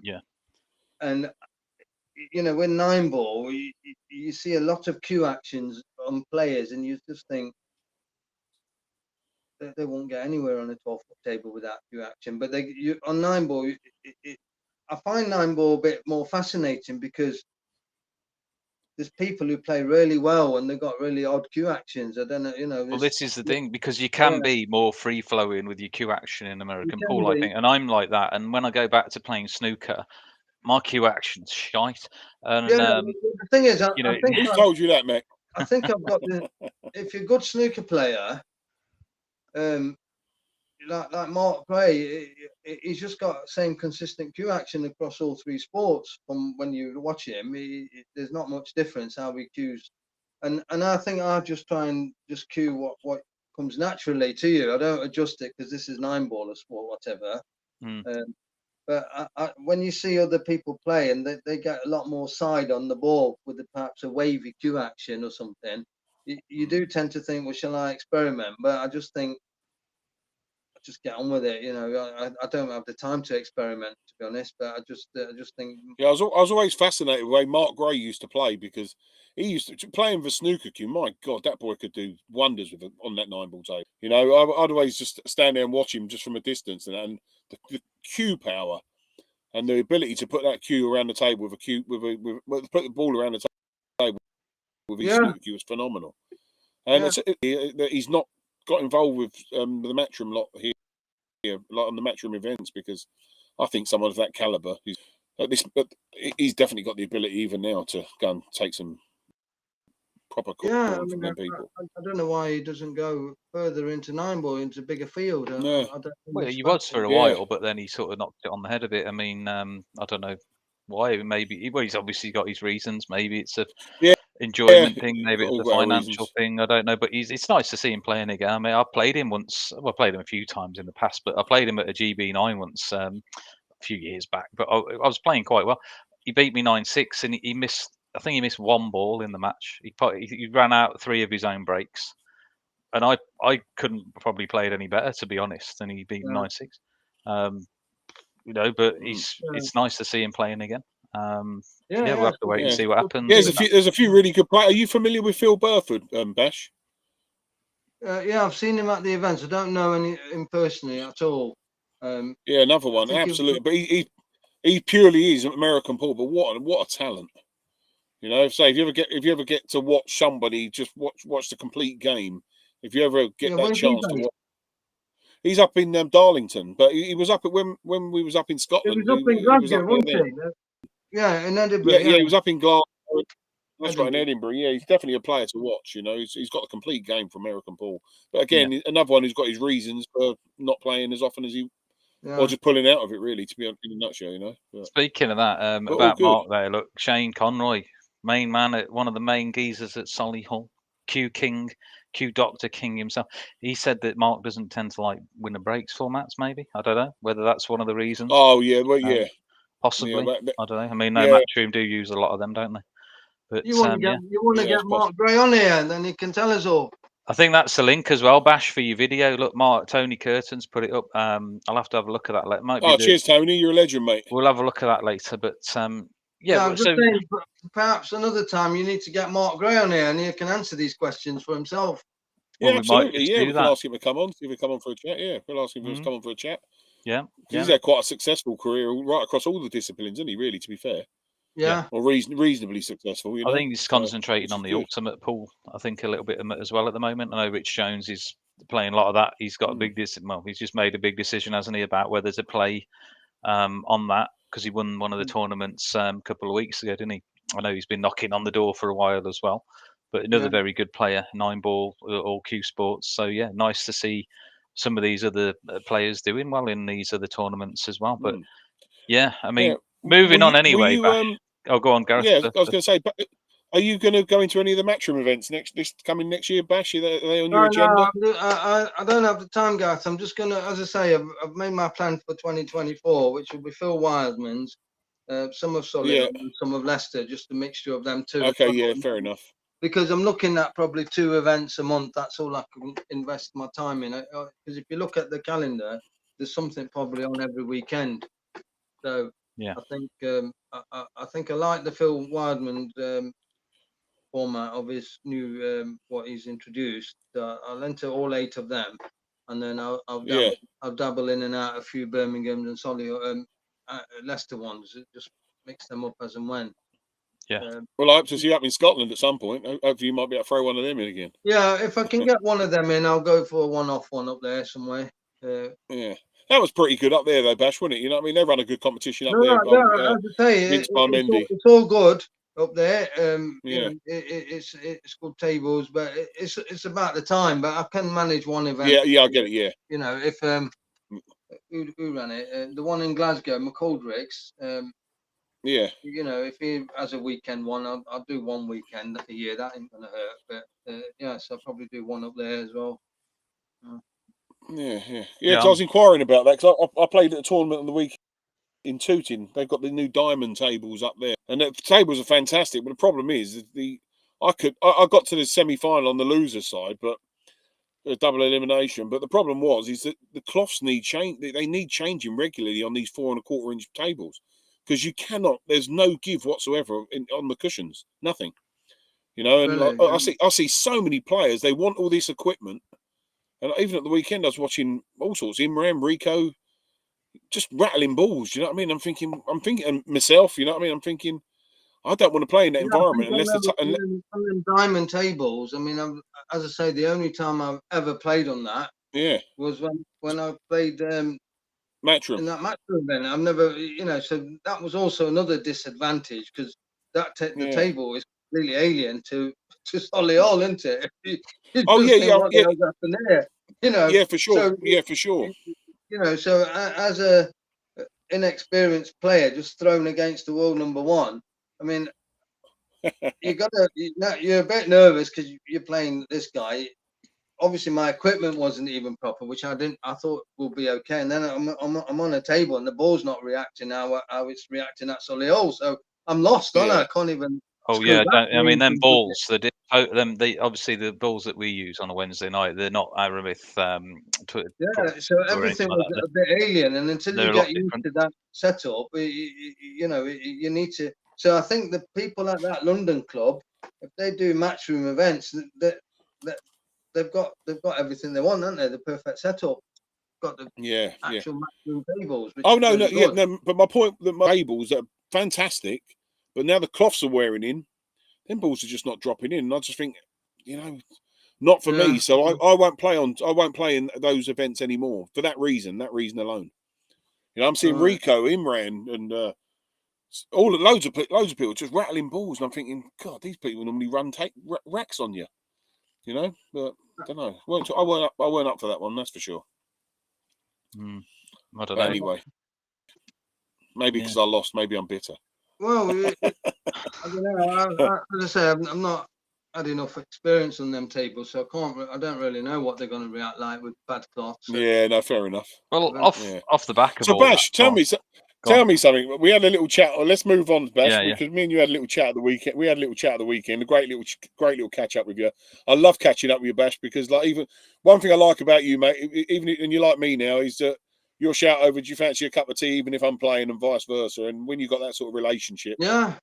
you know, with 9-ball, you see a lot of cue actions on players, and you just think they won't get anywhere on a 12-foot table without cue action. But on 9-ball, I find 9-ball a bit more fascinating because there's people who play really well and they've got really odd cue actions. I don't know, you know. Well, this is the thing, because you Yeah. can be more free flowing with your cue action in American can pool, I be. think, and I'm like that. And when I go back to playing snooker, my cue action's shite. And Yeah, the thing is, you know, Who's told you that, Mick? I think I've got the. If you're a good snooker player, like Mark Gray, he's just got the same consistent cue action across all three sports. From when you watch him, there's not much difference how he cues, and I think I just try and just cue what comes naturally to you. I don't adjust it because this is 9-ball or sport, whatever. But when you see other people play and they get a lot more side on the ball with perhaps a wavy cue action or something, you do tend to think, well, shall I experiment? But I just think, just get on with it. You know, I don't have the time to experiment, to be honest. But I just think. Yeah, I was always fascinated with the way Mark Gray used to play, because he used to playing for snooker cue. My God, that boy could do wonders with it on that 9-ball table. You know, I'd always just stand there and watch him just from a distance, and the cue power and the ability to put that cue around the table with a cue put the ball around the table with his snooker cue was phenomenal. And he's not got involved with the Matchroom lot here, like on the Matchroom events, because I think someone of that caliber, but he's definitely got the ability even now to go and take some proper call from them people. I don't know why he doesn't go further into 9-ball, into a bigger field. No. Well, he was for a while, but then he sort of knocked it on the head a bit. I mean, I don't know why. Maybe he's obviously got his reasons. Maybe it's a enjoyment thing. Maybe it's a financial thing. I don't know. But it's nice to see him playing again. I mean, I played him once. Well, I played him a few times in the past, but I played him at a GB9 once a few years back. But I was playing quite well. He beat me 9-6, and he missed. I think he missed one ball in the match. He ran out 3 of his own breaks. And I couldn't probably play it any better, to be honest, and he beat 9-6. You know, but it's nice to see him playing again. We'll have to wait and see what happens. Yeah, there's a few really good players. Are you familiar with Phil Burford, Bash? Yeah, I've seen him at the events. I don't know him personally at all. Yeah, another one, absolutely. But he purely is American pool. But what a talent! You know, say if you ever get to watch somebody, just watch the complete game. If you ever get that chance to watch, he's up in Darlington, but he was up at when we was up in Scotland. He was up in Glasgow, wasn't he? Yeah, in Edinburgh. Yeah, he was up in Glasgow. That's right, in Edinburgh. Yeah, he's definitely a player to watch. You know, he's got a complete game for American pool. But again, another one who's got his reasons for not playing as often as he, or just pulling out of it. Really, to be in a nutshell, you know. But, speaking of that, about Mark there, look, Shane Conroy, main man at one of the main geezers at Solihull, Q King, Q Doctor King himself. He said that Mark doesn't tend to like winner breaks formats. Maybe, I don't know whether that's one of the reasons. Oh yeah, well yeah, possibly. Yeah, I don't know. I mean, no, Matchroom do use a lot of them, don't they? But you want to get Mark Gray on here, and then he can tell us all. I think that's the link as well, Bash, for your video. Look, Tony Curtin's put it up. I'll have to have a look at that. Cheers, Tony. You're a legend, mate. We'll have a look at that later. But I'm just saying, perhaps another time you need to get Mark Gray on here, and he can answer these questions for himself. Yeah, absolutely. Yeah, we can ask him to come on. See if he come on for a chat. Yeah, we'll ask him to come on for a chat. Yeah, he's had quite a successful career right across all the disciplines, isn't he? Really, to be fair. Yeah, or reasonably successful. You know? I think he's concentrating on the ultimate pool. I think a little bit as well at the moment. I know Rich Jones is playing a lot of that. He's got a big he's just made a big decision, hasn't he, about whether to play on that, because he won one of the tournaments a couple of weeks ago, didn't he? I know he's been knocking on the door for a while as well. But another very good player, 9-ball, all Q sports. So yeah, nice to see some of these other players doing well in these other tournaments as well. But yeah, I mean, moving on anyway. Oh, go on, Gareth. Yeah, I was going to say, but are you going to go into any of the Matchroom events coming next year, Bash? Are they on your agenda? No, I don't have the time, Gareth. I'm just going to, as I say, I've made my plan for 2024, which will be Phil Wildman's, some of Solihull, and some of Leicester, just a mixture of them too. Okay, yeah, fair enough. Because I'm looking at probably 2 events a month. That's all I can invest my time in. Because if you look at the calendar, there's something probably on every weekend. So yeah, I think I like the Phil Wildman format of his new what he's introduced. I'll enter all 8 of them, and then I'll dabble in and out a few Birmingham and Solihull Leicester ones. It just mix them up as and when. Yeah. Well, I hope to see you up in Scotland at some point. Hopefully, you might be able to throw one of them in again. Yeah, if I can get one of them in, I'll go for a one-off one up there somewhere. Yeah, that was pretty good up there, though, Bash, wasn't it? You know what I mean? They run a good competition up No, there. yeah, as I say, Vince by Mendy. it's all good up there. Yeah. It's good tables, but it's about the time. But I can manage one event. Yeah, I get it. Yeah. You know, if who ran it? The one in Glasgow, McColdrick's. Yeah. You know, if he has a weekend one, I'll do one weekend a year. That ain't gonna hurt. But yeah, so I'll probably do one up there as well. Yeah. Because I was inquiring about that because I played at a tournament on the week in Tooting. They've got the new diamond tables up there, and the tables are fantastic. But the problem is I got to the semi-final on the loser side, but a double elimination. But the problem is that the cloths need change. They need changing regularly on these 4 1/4 inch tables because you cannot. There's no give whatsoever on the cushions. Nothing. You know, and Really? I see so many players. They want all this equipment, and even at the weekend, I was watching all sorts. Imran, Rico, just rattling balls. You know what I mean? I'm thinking, and myself. You know what I mean? I'm thinking, I don't want to play in that environment unless on them diamond tables. I mean, as I say, the only time I've ever played on that was when I played Matchroom. in that matchroom. Then I've never, you know, so that was also another disadvantage because the table is completely alien to Solihull, isn't it? You what the hell's happened there? You know, yeah, for sure. So, For sure. You know, so as a inexperienced player just thrown against the world number one, I mean, you're a bit nervous because you're playing this guy. Obviously, my equipment wasn't even proper, which I thought will be okay. And then I'm on a table and the ball's not reacting how it's reacting at Solihull. So I'm lost, aren't I? I can't even. Oh yeah, I mean them balls. They obviously the balls that we use on a Wednesday night. They're not Aramith. So everything was a bit alien, and until you get used to that setup, you know, you need to. So I think the people at that London club, if they do matchroom events, they've got everything they want, haven't they? The perfect setup. Got the actual matchroom tables. But my point that my tables are fantastic, but now the cloths are wearing in. Them balls are just not dropping in. And I just think, you know, not for me. So I won't play in those events anymore for that reason alone. You know, I'm seeing Rico, Imran, and loads of people just rattling balls, and I'm thinking, God, these people normally take racks on you. You know, but I don't know. I weren't up for that one. That's for sure. I don't know. Anyway, maybe because I lost. Maybe I'm bitter. Well, I don't know. As I say, I'm not had enough experience on them tables, so I don't really know what they're going to react like with bad cloths. So. Yeah, no, fair enough. Well, off the back of so, all Bash, that, tell me something. We had a little chat. Or let's move on, Bash, Yeah, because me and you had a little chat at the weekend. We had a little chat at the weekend. A great little catch up with you. I love catching up with you, Bash, because like even one thing I like about you, mate, even and you like me now, is that your shout over, do you fancy a cup of tea, even if I'm playing, and vice versa. And when you got that sort of relationship, yeah,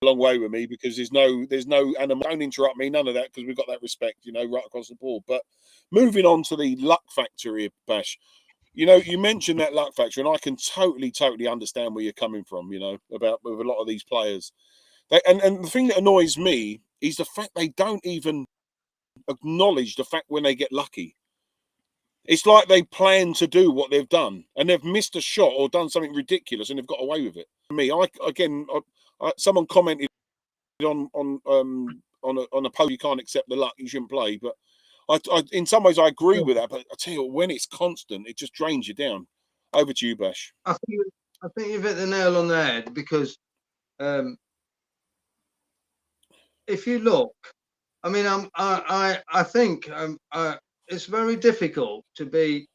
a long way with me, because there's no, and don't interrupt me, none of that, because we've got that respect, you know, right across the board. But moving on to the luck factor here, Bash. You know, you mentioned that luck factor, and I can totally understand where you're coming from, you know, about with a lot of these players. And the thing that annoys me is the fact they don't even acknowledge the fact when they get lucky. It's like they plan to do what they've done, and they've missed a shot or done something ridiculous, and they've got away with it. For me, someone commented on a post, you can't accept the luck, you shouldn't play. But I in some ways I agree with that. But I tell you what, when it's constant, it just drains you down. Over to you, Bash. I think you've hit the nail on the head, because if you look, I mean, I think it's very difficult to be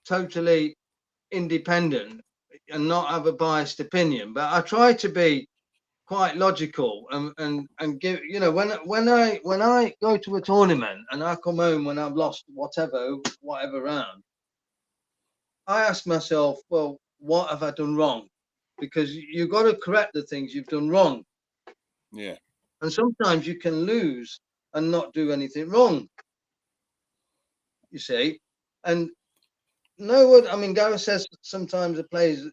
totally independent and not have a biased opinion. But I try to be quite logical and give, you know, when I go to a tournament and I come home when I've lost whatever round, I ask myself, well, what have I done wrong? Because you've got to correct the things you've done wrong. Yeah. And sometimes you can lose and not do anything wrong. You see, and no word. I mean, Gareth says sometimes the players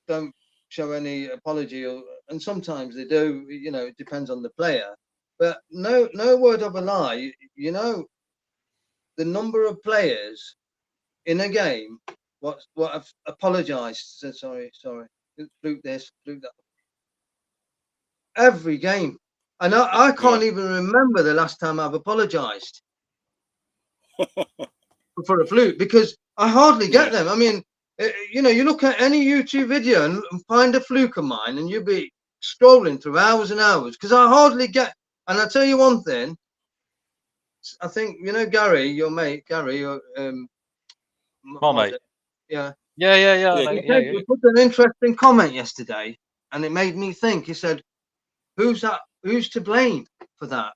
don't show any apology, and sometimes they do. You know, it depends on the player. But no word of a lie. You know, the number of players in a game what have apologised, said sorry, fluke this, fluke that, every game, and I can't even remember the last time I've apologised for a fluke, because I hardly get them. I mean, you know, you look at any YouTube video and find a fluke of mine, and you'll be scrolling through hours and hours, because I hardly get. And I'll tell you one thing. I think, you know, Gary, your mate, Gary, My mate. Yeah. Mate, He put an interesting comment yesterday, and it made me think. He said, "Who's to blame for that?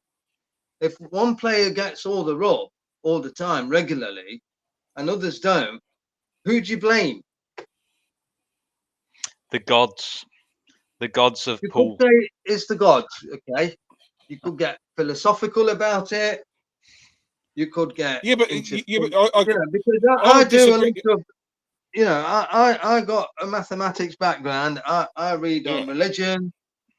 If one player gets all the rub all the time, regularly, and others don't, who do you blame?" The gods of You pool. could say it's the gods. Okay, you could get philosophical about it. You could get but because I I do a disagree. lot of. You know, I got a mathematics background. I read on religion.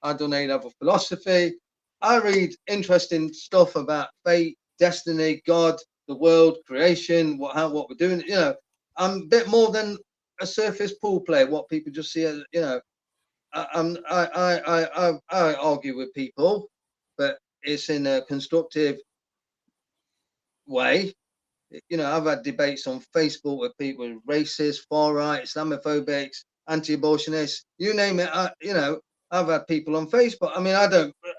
I done A-level philosophy. I read interesting stuff about fate, destiny, God, the world, creation, what we're doing. You know, I'm a bit more than a surface pool player. What people just see as, you know, I argue with people, but it's in a constructive way. You know, I've had debates on Facebook with people, racist, far right, Islamophobics, anti-abortionists, you name it. You know, I've had people on Facebook. I mean,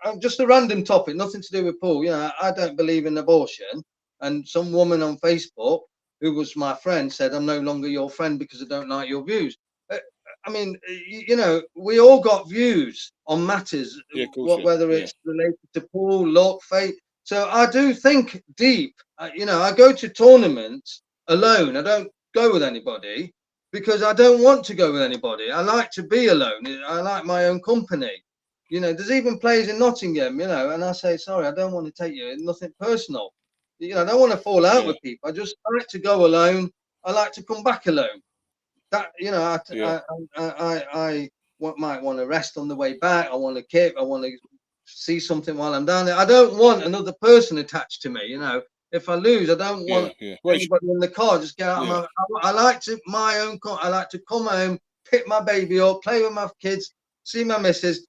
I'm just a random topic, nothing to do with Paul. You know, I don't believe in abortion. And some woman on Facebook who was my friend said, "I'm no longer your friend because I don't like your views." I mean, you know, we all got views on matters, whether it's related to Paul, luck, fate. So I do think deep. You know, I go to tournaments alone. I don't go with anybody because I don't want to go with anybody. I like to be alone. I like my own company. You know, there's even players in Nottingham, you know, and I say, sorry, I don't want to take you. Nothing personal. You know, I don't want to fall out with people. I like to go alone. I like to come back alone. That, you know, I might want to rest on the way back. I want to kip. I want to see something while I'm down there. I don't want another person attached to me. You know, if I lose, I don't want anybody in the car. Just get out of my. I like to my own. I like to come home, pick my baby up, play with my kids, see my missus.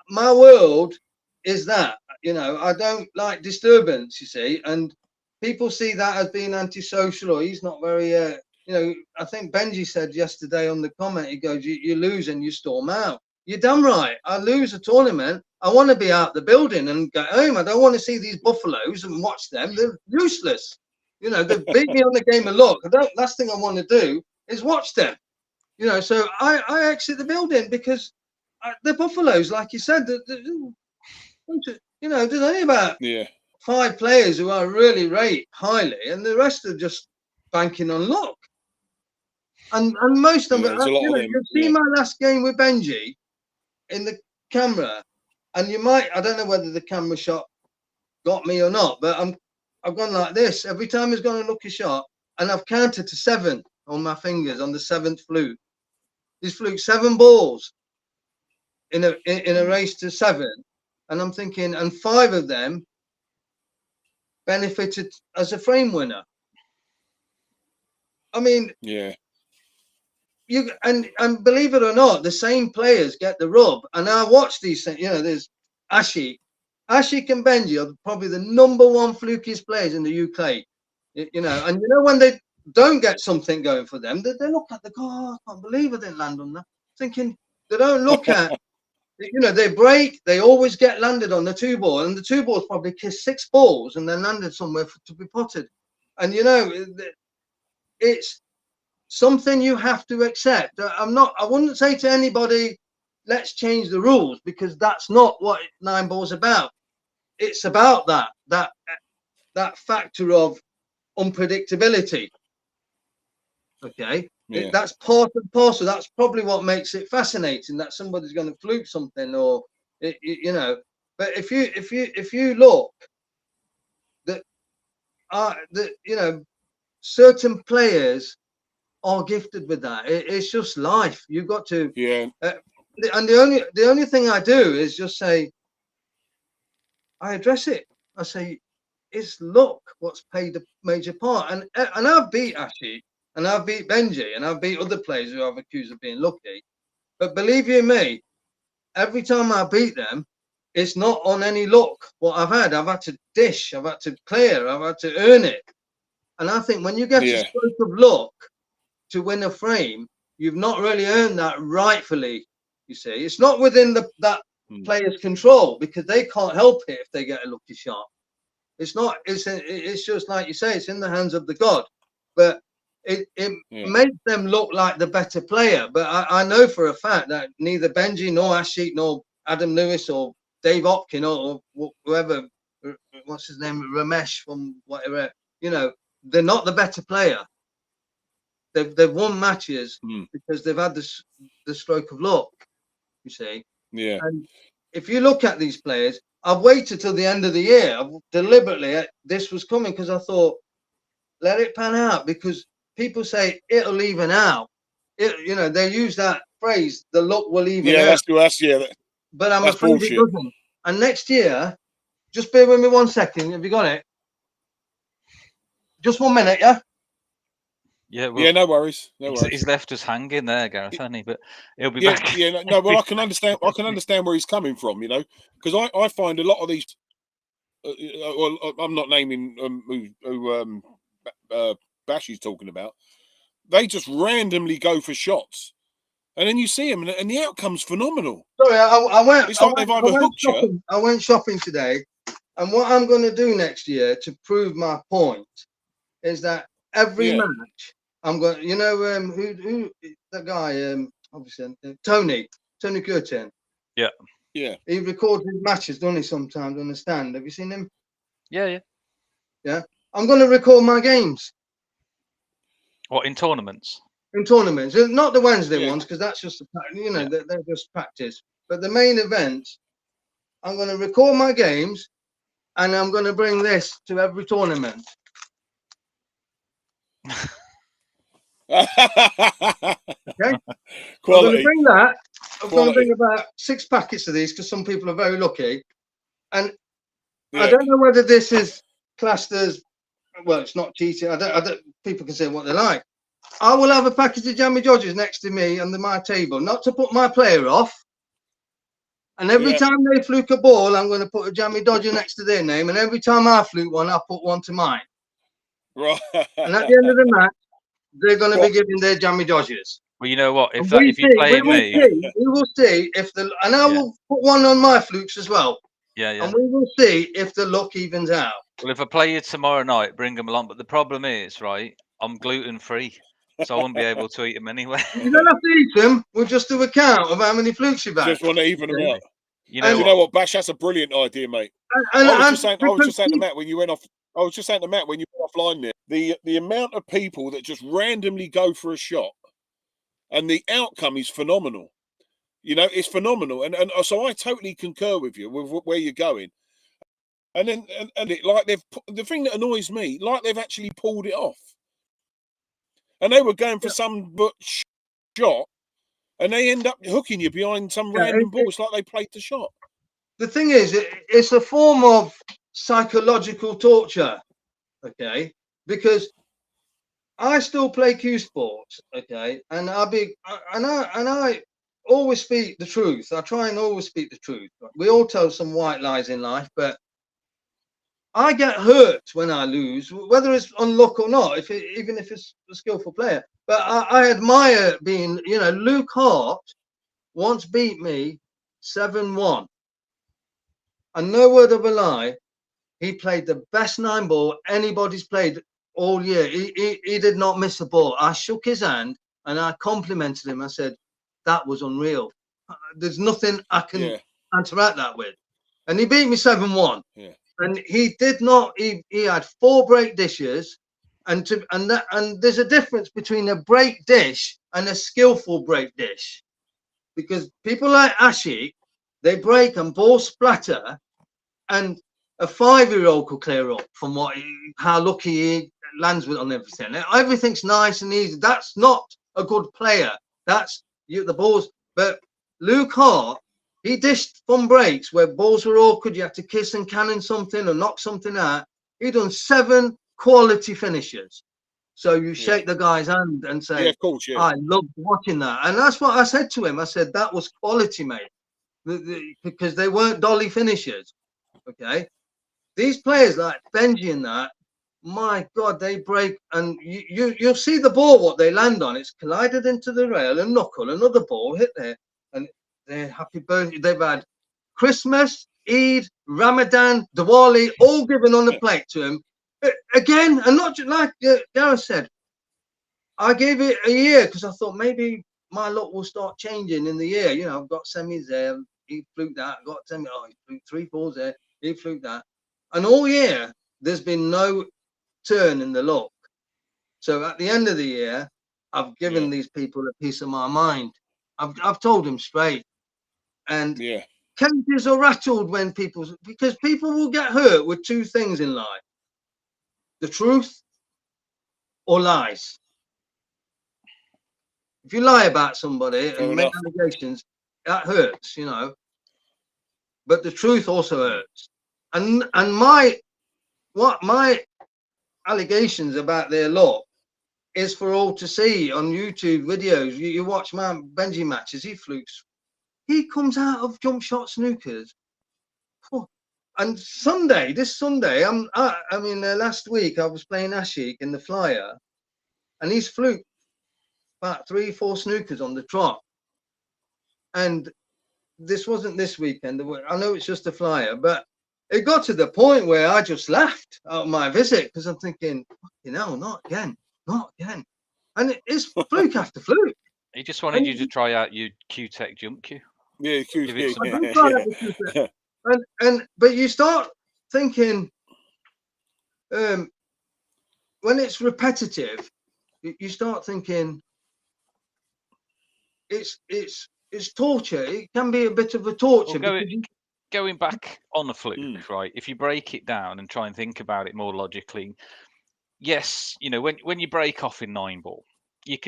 My world is that. You know, I don't like disturbance. You see, and people see that as being antisocial, or he's not very. You know, I think Benji said yesterday on the comment, he goes, you lose and you storm out. You're damn right. I lose a tournament. I want to be out the building and get home. I don't want to see these buffaloes and watch them. They're useless. You know, they've beat me on the game of luck. Last thing I want to do is watch them. You know, so I exit the building because the buffaloes, like you said, you know, there's only about 5 players who I really rate highly, and the rest are just banking on luck. And most of them, you know, you've seen my last game with Benji in the camera, and you might, I don't know whether the camera shot got me or not, but I've gone like this every time he's gone a lucky shot, and I've counted to 7 on my fingers on the 7th fluke. He's fluked 7 balls in a race to 7, and I'm thinking, and 5 of them benefited as a frame winner. I mean, you and believe it or not, the same players get the rub. And I watch these things. You know, there's Ashik and Benji are probably the #1 flukiest players in the UK. You know, and you know when they don't get something going for them, they look at the I can't believe I didn't land on that. Thinking they don't look at, you know, they break. They always get landed on the 2 ball, and the 2 balls probably kissed 6 balls and then landed somewhere to be potted. And you know, it's something you have to accept. I wouldn't say to anybody, let's change the rules, because that's not what 9 ball's about. It's about that factor of unpredictability. Okay. That's part and parcel. That's probably what makes it fascinating, that somebody's going to fluke something, or you know. But if you look that you know, certain players are gifted with that. It's just life. You've got to. Yeah. And the only thing I do is just say, I address it. I say, it's luck what's played a major part. And I've beat Ashi, and I've beat Benji, and I've beat other players who I've accused of being lucky. But believe you me, every time I beat them, it's not on any luck what I've had. I've had to dish, I've had to clear, I've had to earn it. And I think when you get a stroke of luck to win a frame, you've not really earned that rightfully. You see, it's not within that player's control, because they can't help it if they get a lucky shot. It's not. It's just like you say. It's in the hands of the god. But it makes them look like the better player. But I know for a fact that neither Benji nor Ashik nor Adam Lewis or Dave Hopkin or whoever, what's his name, Ramesh from whatever, you know, they're not the better player. They've won matches because they've had the stroke of luck. You see. Yeah. And if you look at these players, I've waited till the end of the year. Deliberately, this was coming because I thought, let it pan out, because people say it'll even out. You know, they use that phrase, the luck will even out. But I'm afraid it doesn't. And next year, just bear with me 1 second. Have you got it? Just 1 minute, yeah? Yeah, well, yeah, no worries. No worries. He's left us hanging there, Gareth, hasn't he? But he'll be back. Yeah, no. Well, I can understand. I can understand where he's coming from. You know, because I find a lot of these. Well, I'm not naming who Bash is talking about. They just randomly go for shots, and then you see them, and the outcome's phenomenal. Sorry, I went. It's like they've either hooked you. I went shopping today, and what I'm going to do next year to prove my point is that every match I'm going. You know, who that guy? Obviously, Tony Curtin. Yeah. Yeah. He records his matches, doesn't he? Sometimes on the stand. Have you seen him? Yeah. I'm going to record my games. What, in tournaments? In tournaments, not the Wednesday ones, because that's just they're just practice. But the main events, I'm going to record my games, and I'm going to bring this to every tournament. Okay. Quality. I'm going to bring that. I'm going to bring about 6 packets of these because some people are very lucky, and I don't know whether this is classed as, well, it's not cheating. I don't. People can say what they like. I will have a package of jammy dodgers next to me under my table, not to put my player off. And every time they fluke a ball, I'm going to put a jammy dodger next to their name. And every time I fluke one, I put one to mine. Right. And at the end of the match, they're going to be giving their jammy dodgers. Well, you know what? If you play me, we will see if and I will put one on my flukes as well. Yeah. And we will see if the luck evens out. Well, if I play you tomorrow night, bring them along. But the problem is, right, I'm gluten free, so I won't be able to eat them anyway. You don't have to eat them. We'll just do a count of how many flukes you've had. Just want to even them out. You know what, Bash? That's a brilliant idea, mate. I was just saying to Matt when you went off. I was just saying to Matt when you went offline there. The amount of people that just randomly go for a shot, and the outcome is phenomenal. You know, it's phenomenal, and so I totally concur with you with where you're going. And then like the thing that annoys me, like they've actually pulled it off, and they were going for some shot, and they end up hooking you behind some random ball. It's like they played the shot. The thing is, it's a form of psychological torture, okay? Because I still play Q sports, okay, and I always speak the truth. I try and always speak the truth. We all tell some white lies in life, but I get hurt when I lose, whether it's on luck or not, even if it's a skillful player. But I admire being, you know, Luke Hart once beat me 7-1. And no word of a lie, he played the best 9-ball anybody's played all year. He did not miss a ball. I shook his hand and I complimented him. I said, that was unreal. There's nothing I can interact that with. And he beat me 7-1. Yeah. And he did not. He had 4 break dishes, and there's a difference between a break dish and a skillful break dish, because people like Ashi, they break and ball splatter, and a 5-year-old could clear up from how lucky he lands with on everything. Everything's nice and easy. That's not a good player. That's the balls. But Luke Hart, he dished fun breaks where balls were awkward. You had to kiss and cannon something or knock something out. He done 7 quality finishes. So you shake the guy's hand and say, of course, yeah. I loved watching that. And that's what I said to him. I said, that was quality, mate. Because they weren't dolly finishers. Okay. These players like Benji and that, my God, they break. And you'll see the ball, what they land on. It's collided into the rail and knuckle, another ball hit there. And they're happy birthday. They've had Christmas, Eid, Ramadan, Diwali, all given on the plate to him. Again, and not just like Gareth said, I gave it a year because I thought maybe my luck will start changing in the year. You know, I've got semis there. He fluked that. Got semi. Oh, he fluked 3 balls there. He fluked that. And all year, there's been no turn in the luck. So at the end of the year, I've given these people a piece of my mind. I've told them straight. And cages are rattled when because people will get hurt with 2 things in life: the truth or lies. If you lie about somebody and make allegations, that hurts, you know. But the truth also hurts. And my allegations about their luck is for all to see on YouTube videos. You watch my Benji matches, he flukes. He comes out of jump shot snookers. And this Sunday, last week I was playing Ashik in the Flyer, and he's fluked about 3-4 snookers on the trot. And this wasn't this weekend. I know it's just a Flyer, but it got to the point where I just laughed at my visit because I'm thinking, you know, not again. And it's fluke after fluke. He just wanted you to try out your Q-Tech jump cue. Yeah, but you start thinking, when it's repetitive, you start thinking it's torture. It can be a bit of a torture. Well, going back on the fluke, right? If you break it down and try and think about it more logically, yes, you know, when you break off in 9-ball, you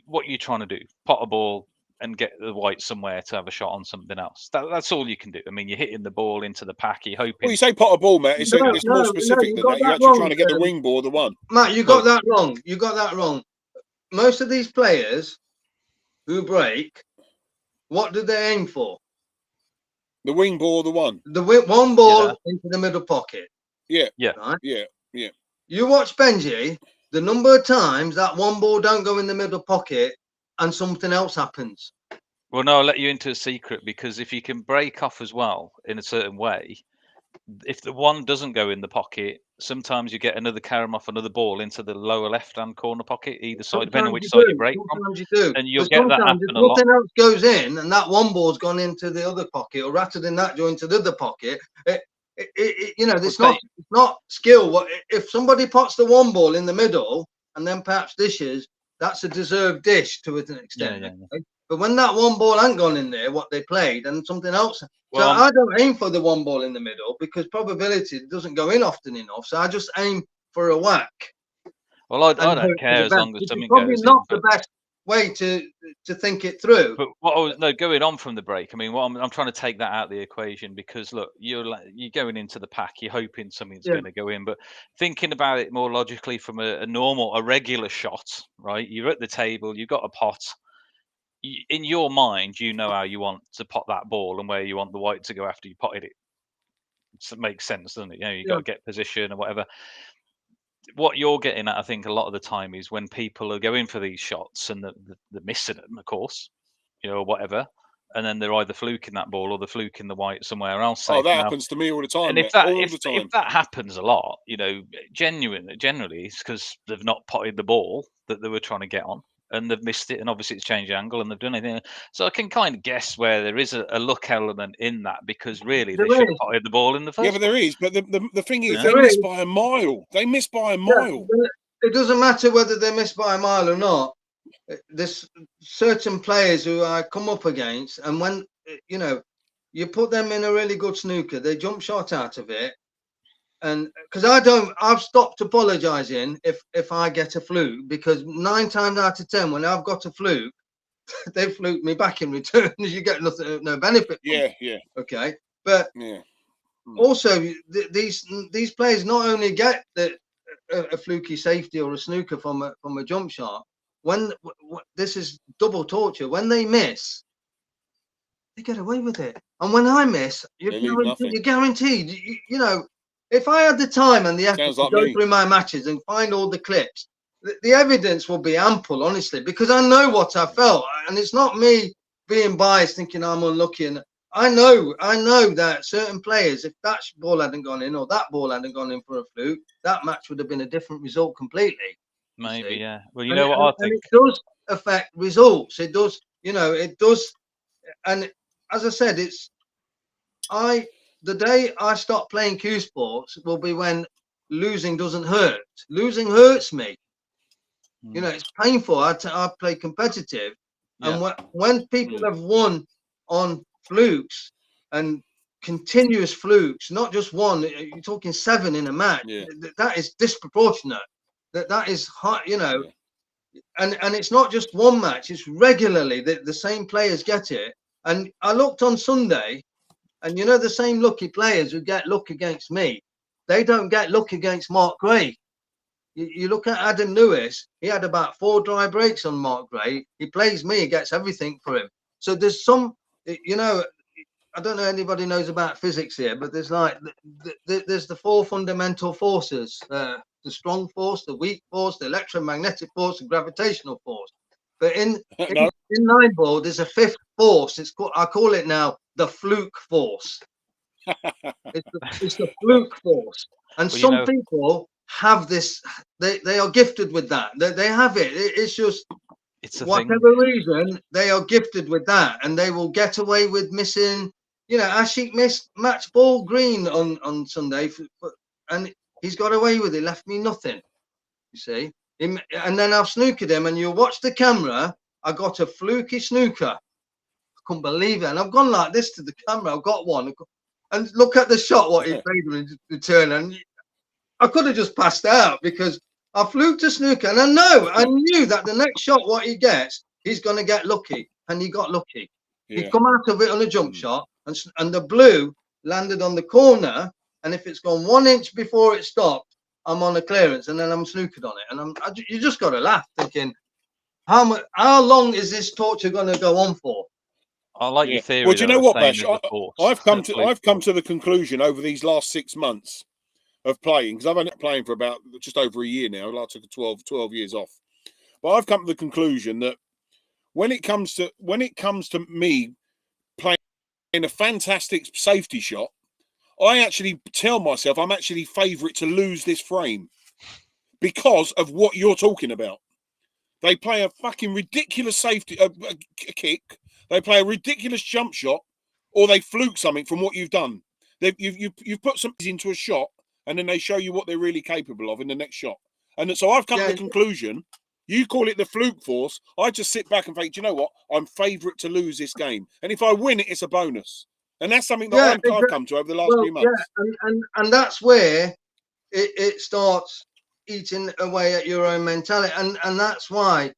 what you're trying to do, pot a ball and get the white somewhere to have a shot on something else. That's all you can do. I mean, you're hitting the ball into the pack. You're hoping. Well, you say pot a ball, Matt. It's more specific than that. You're actually trying to get the wing ball, the one. Matt, you got that wrong. You got that wrong. Most of these players who break, what do they aim for? The wing ball, the one. The one ball into the middle pocket. Yeah. Right? Yeah. You watch Benji, the number of times that one ball don't go in the middle pocket and something else happens. Well, no, I'll let you into a secret, because if you can break off as well in a certain way, if the one doesn't go in the pocket, sometimes you get another carom off another ball into the lower left-hand corner pocket, either side, depending on which side you break from. You do. And you'll get that happen a lot. Nothing else goes in, and that one ball's gone into the other pocket, or rattled in that joint to the other pocket. You know, it's not skill. If somebody pots the one ball in the middle and then perhaps dishes, that's a deserved dish to an extent. Yeah. But when that one ball ain't gone in there, what they played, and something else. Well, so I don't aim for the one ball in the middle, because probability doesn't go in often enough. So I just aim for a whack. Well, I don't care as long as something probably goes in. Not the best way to think it through. But going on from the break, I mean, what I'm trying to take that out of the equation, because look, you're going into the pack, you're hoping something's going to go in, but thinking about it more logically from a regular shot, right? You're at the table, you've got a pot. In your mind, you know how you want to pot that ball and where you want the white to go after you potted it. So it makes sense, doesn't it? You know, you got to get position or whatever. What you're getting at, I think, a lot of the time is when people are going for these shots and they're missing them, of course, you know, or whatever, and then they're either fluking that ball or they're fluking the white somewhere else. Oh, that happens to me all the time. And if that happens a lot, you know, generally, it's because they've not potted the ball that they were trying to get on, and they've missed it, and obviously it's changed angle, and they've done anything. So I can kind of guess where there is a luck element in that, because really they should have potted the ball in the first. Yeah, but there is. But the thing is, they miss by a mile. They miss by a mile. It doesn't matter whether they miss by a mile or not. There's certain players who I come up against, and when you know you put them in a really good snooker, they jump shot out of it, And because I've stopped apologizing if I get a fluke, because 9 times out of 10 when I've got a fluke, they fluke me back in return. You get nothing, no benefit from it. Yeah. Okay, but Yeah. also these players not only get a fluky safety or a snooker from a jump shot, when this is double torture. When they miss, they get away with it, and when I miss, They leave nothing. you're guaranteed. You know, if I had the time and the effort Sounds to like go me. through my matches and find all the clips, the evidence will be ample, honestly, because I know what I felt, and it's not me being biased, thinking I'm unlucky. And I know that certain players, if that ball hadn't gone in or that ball hadn't gone in for a fluke, that match would have been a different result completely. Maybe, yeah. Well, you And know what I and think. it does affect results. It does, it does. And as I said, the day I stop playing Q sports will be when losing doesn't hurt. Losing hurts me. It's painful. I play competitive, Yeah. and when people have won on flukes and continuous flukes, not just one, you're talking 7 in a match. Yeah. That is disproportionate. That is hard, and it's not just one match, it's regularly the same players get it. And I looked on Sunday, and the same lucky players who get luck against me, they don't get luck against Mark Gray. You look at Adam Lewis, he had about 4 dry breaks on Mark Gray. He plays me, he gets everything for him. So there's some, I don't know anybody knows about physics here, but there's there's the 4 fundamental forces: the strong force, the weak force, the electromagnetic force, and gravitational force. But in nine ball, there's a 5th force. I call it now the fluke force. It's the fluke force, and some people have this. They are gifted with that. They have it. It's just. It's a whatever reason, they are gifted with that, and they will get away with missing. Ashik missed match ball green on Sunday, and he's got away with it. Left me nothing. You see, and then I've snookered him, and you watch the camera. I got a fluky snooker. I couldn't believe it, and I've gone like this to the camera. I've got one, and look at the shot. What he played in return, and I could have just passed out because I flew to snooker, and I knew that the next shot, what he gets, he's going to get lucky, and he got lucky. Yeah. He come out of it on a jump shot, and the blue landed on the corner, and if it's gone 1 inch before it stopped, I'm on a clearance, and then I'm snookered on it, and you just got to laugh, thinking, how long is this torture going to go on for? I like your theory. Well, do you know what, Bash? I've come force. to the conclusion over these last 6 months of playing, because I've only been playing for about just over a year now. I took 12 years off, but I've come to the conclusion that when it comes to me playing a fantastic safety shot, I actually tell myself I'm actually favourite to lose this frame because of what you're talking about. They play a fucking ridiculous safety kick, they play a ridiculous jump shot, or they fluke something from what you've done. You've put something into a shot, and then they show you what they're really capable of in the next shot. And so I've come to the conclusion, you call it the fluke force, I just sit back and think, do you know what? I'm favourite to lose this game. And if I win it, it's a bonus. And that's something that I've come to over the last few months. Yeah, and that's where it starts eating away at your own mentality. And that's why,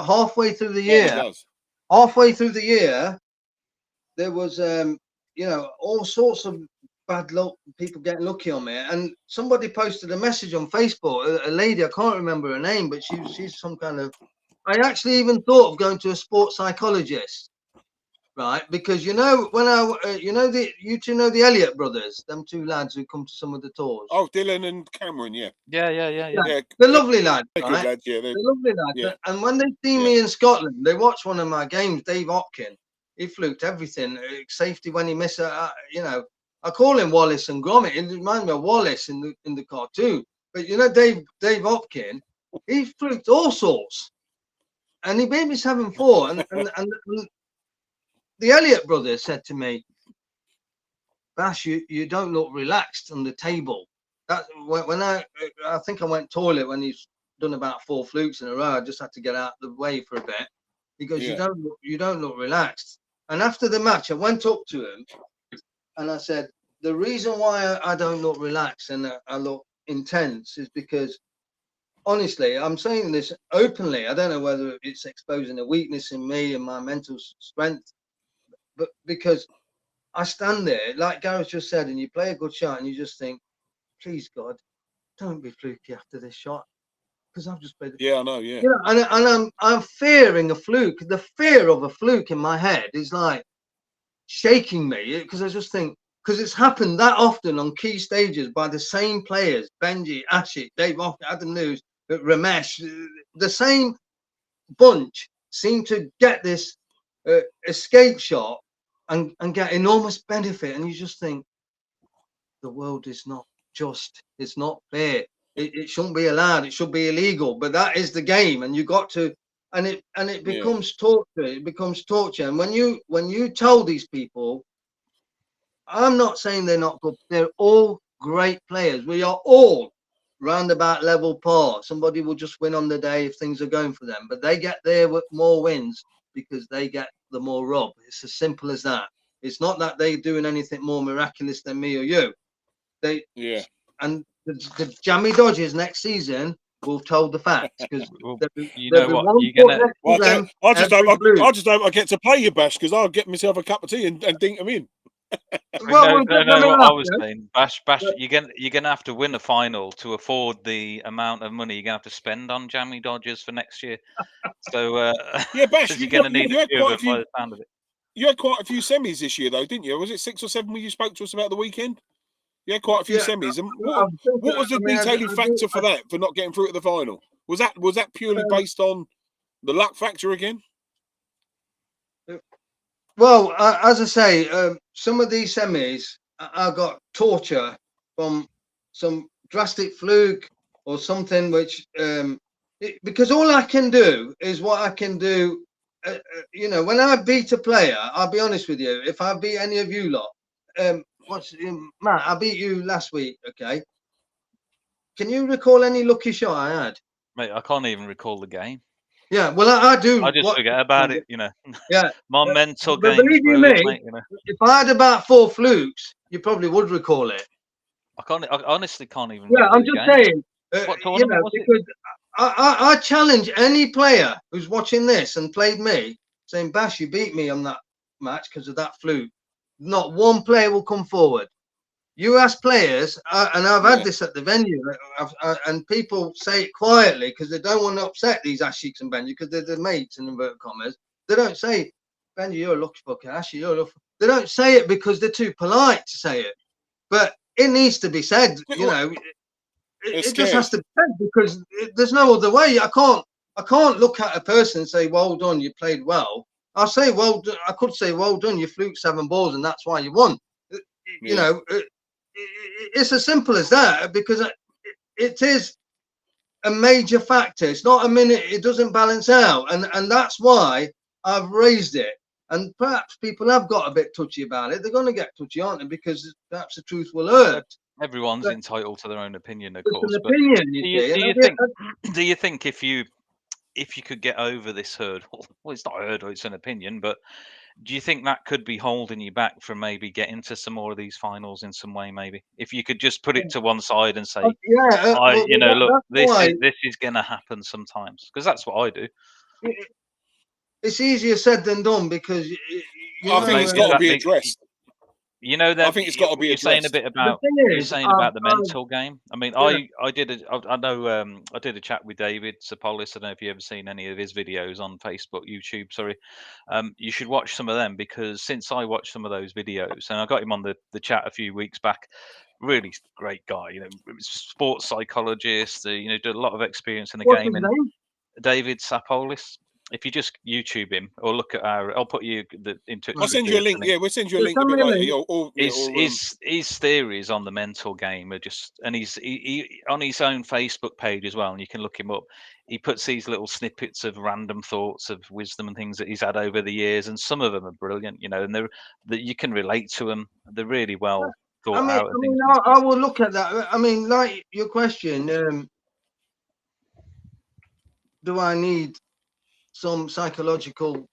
halfway through the year, there was, all sorts of bad luck, people getting lucky on me. And somebody posted a message on Facebook, a lady, I can't remember her name, but she's some kind of, I actually even thought of going to a sports psychologist, right? Because when you two know the Elliott brothers, them 2 lads who come to some of the tours. Oh, Dylan and Cameron, yeah. They're lovely lads, they're right? good lads, yeah. They're lovely lads. Yeah. And when they see me in Scotland, they watch one of my games. Dave Hopkin, he fluked everything. Safety when he missed I call him Wallace and Gromit. It reminds me of Wallace in the cartoon. But Dave Hopkin, he fluked all sorts, and he made me 7-4. And the Elliott brothers said to me, "Bash, you don't look relaxed on the table." That when I think I went toilet when he's done about 4 flukes in a row. I just had to get out of the way for a bit. He goes, "You don't look relaxed." And after the match, I went up to him and I said, the reason why I don't look relaxed and I look intense is because, honestly, I'm saying this openly. I don't know whether it's exposing a weakness in me and my mental strength, but because I stand there, like Gareth just said, and you play a good shot and you just think, please God, don't be fluky after this shot, because I've just played. Yeah, I know. Yeah. You know, and I'm fearing a fluke. The fear of a fluke in my head is like shaking me, because I just think, because it's happened that often on key stages by the same players, Benji, Ashik, Dave Adam News, Ramesh, the same bunch seem to get this escape shot and get enormous benefit, and you just think the world is not just, it's not fair, it shouldn't be allowed, it should be illegal, but that is the game, and you got to, and it becomes torture, it becomes torture. And when you tell these people, I'm not saying they're not good, they're all great players, we are all roundabout level par. Somebody will just win on the day if things are going for them, but they get there with more wins because they get the more rub. It's as simple as that. It's not that they're doing anything more miraculous than me or you. And the Jammy Dodgers next season will tell the facts, because you know what, you're gonna. I just hope I get to play you, Bash, because I'll get myself a cup of tea and dink them in. No, what I was saying, Bash, you're gonna have to win a final to afford the amount of money you're gonna have to spend on Jammy Dodgers for next year. So yeah, Bash, you're gonna need a few of it by the sound of it. You had quite a few semis this year, though, didn't you? Was it 6 or 7 when you spoke to us about the weekend? You had quite a few semis. And what was the detailing factor for that, for not getting through to the final? Was that purely based on the luck factor again? Well, as I say, some of these semis, I got torture from some drastic fluke or something, which because all I can do is what I can do. You know, when I beat a player, I'll be honest with you. If I beat any of you lot, Matt, I beat you last week. Okay, can you recall any lucky shot I had? Mate, I can't even recall the game. Yeah, well, I do. I just forget about it, you know. Yeah, my mental but game is brilliant, mate. You know, if I had about 4 flukes, you probably would recall it. I honestly can't even. Yeah, I'm just saying. What tournament was because I challenge any player who's watching this and played me, saying, Bash, you beat me on that match because of that fluke. Not one player will come forward. You ask players, and I've had this at the venue, and people say it quietly because they don't want to upset these Ashiks and Benji, because they're the mates in inverted commas. They don't say, Benji, you're a lucky fucker, Ashi, you're a lucky. They don't say it because they're too polite to say it. But it needs to be said, you know. It just has to be said, because there's no other way. I can't look at a person and say, well done, you played well. I'll say, well done. I could say, well done, you fluked 7 balls and that's why you won. You know, it's as simple as that, because it is a major factor. It's not a minute, it doesn't balance out. And that's why I've raised it. And perhaps people have got a bit touchy about it. They're going to get touchy, aren't they? Because perhaps the truth will hurt. Everyone's entitled to their own opinion, of course. An opinion, do you think if you could get over this hurdle, well, it's not a hurdle, it's an opinion, but do you think that could be holding you back from maybe getting to some more of these finals in some way? Maybe if you could just put it to one side and say, look, this is going to happen sometimes, because that's what I do. It's easier said than done, because I think it's got to be addressed. You know that. I think it's got to be. You're saying a bit about. You're saying about the mental game. I mean, I did a chat with David Sapolis. I don't know if you ever seen any of his videos on Facebook, YouTube. Sorry, you should watch some of them, because since I watched some of those videos, and I got him on the chat a few weeks back. Really great guy. You know, sports psychologist. You know, did a lot of experience in the game. And David Sapolis. If you just YouTube him or look at I'll put you in touch. I'll send you a link. Yeah, we'll send you a link a bit later. His theories on the mental game are just, and he's on his own Facebook page as well, and you can look him up. He puts these little snippets of random thoughts of wisdom and things that he's had over the years, and some of them are brilliant, you know, and that you can relate to them. They're really well thought out. I will look at that. I mean, like your question, do I need some psychological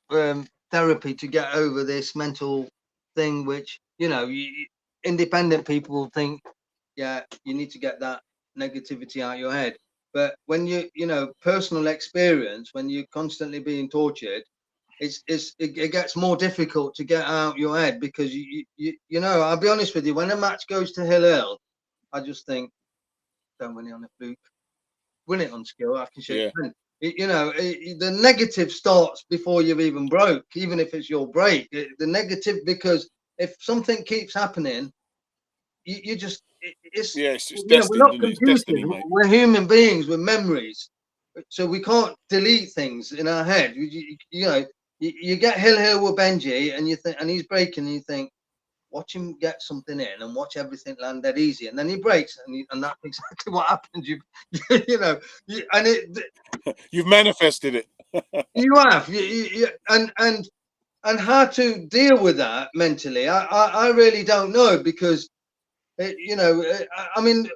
therapy to get over this mental thing, which, you know, independent people will think, yeah, you need to get that negativity out of your head. But when you know, personal experience, when you're constantly being tortured, it gets more difficult to get out your head, because you know, I'll be honest with you, when a match goes to Hill, I just think, don't win it on a fluke, win it on skill. I can shake your hand. You know, the negative starts before you've even broke, even if it's your break. The negative, because if something keeps happening, you just, it's it's you know, we're destined, not isn't it? It's computers. destiny, mate. We're human beings with memories, so we can't delete things in our head. You know, you get Hill with Benji, and you think, and he's breaking, and you think, watch him get something in, and watch everything land dead easy, and then he breaks, and that's exactly what happens. You know, and you've manifested it. you have, and how to deal with that mentally, I really don't know, because you know, I mean,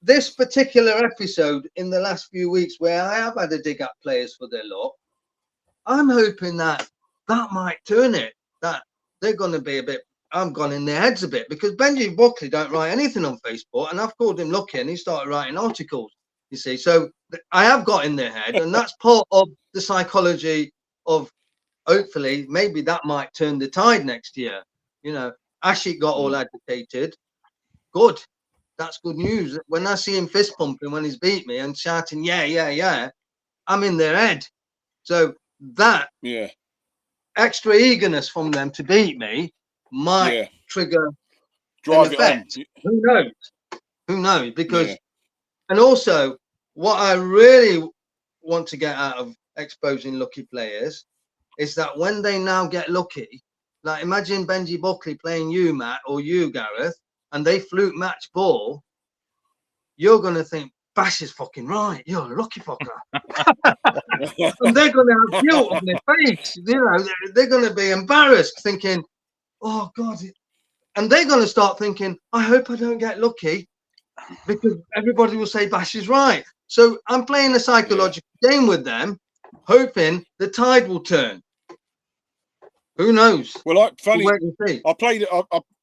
this particular episode in the last few weeks, where I have had a dig at players for their luck, I'm hoping that might turn it, that they're going to be a bit, I'm gone in their heads a bit, because Benji Buckley don't write anything on Facebook, and I've called him lucky, and he started writing articles, you see. So I have got in their head, and that's part of the psychology of, hopefully, maybe that might turn the tide next year. You know, Ashik got all agitated. Good. That's good news. When I see him fist pumping when he's beat me and shouting, yeah, I'm in their head. So that extra eagerness from them to beat me might trigger drive an effect. it on. Who knows? Who knows? Because, and also, what I really want to get out of exposing lucky players is that when they now get lucky, like imagine Benji Buckley playing you, Matt, or you, Gareth, and they fluke match ball, you're going to think, Bash is fucking right. You're a lucky fucker. And they're going to have guilt on their face. You know, they're going to be embarrassed, thinking, oh, God. And they're going to start thinking, I hope I don't get lucky, because everybody will say Bash is right. So I'm playing a psychological game with them, hoping the tide will turn. Who knows? Well, funny. We'll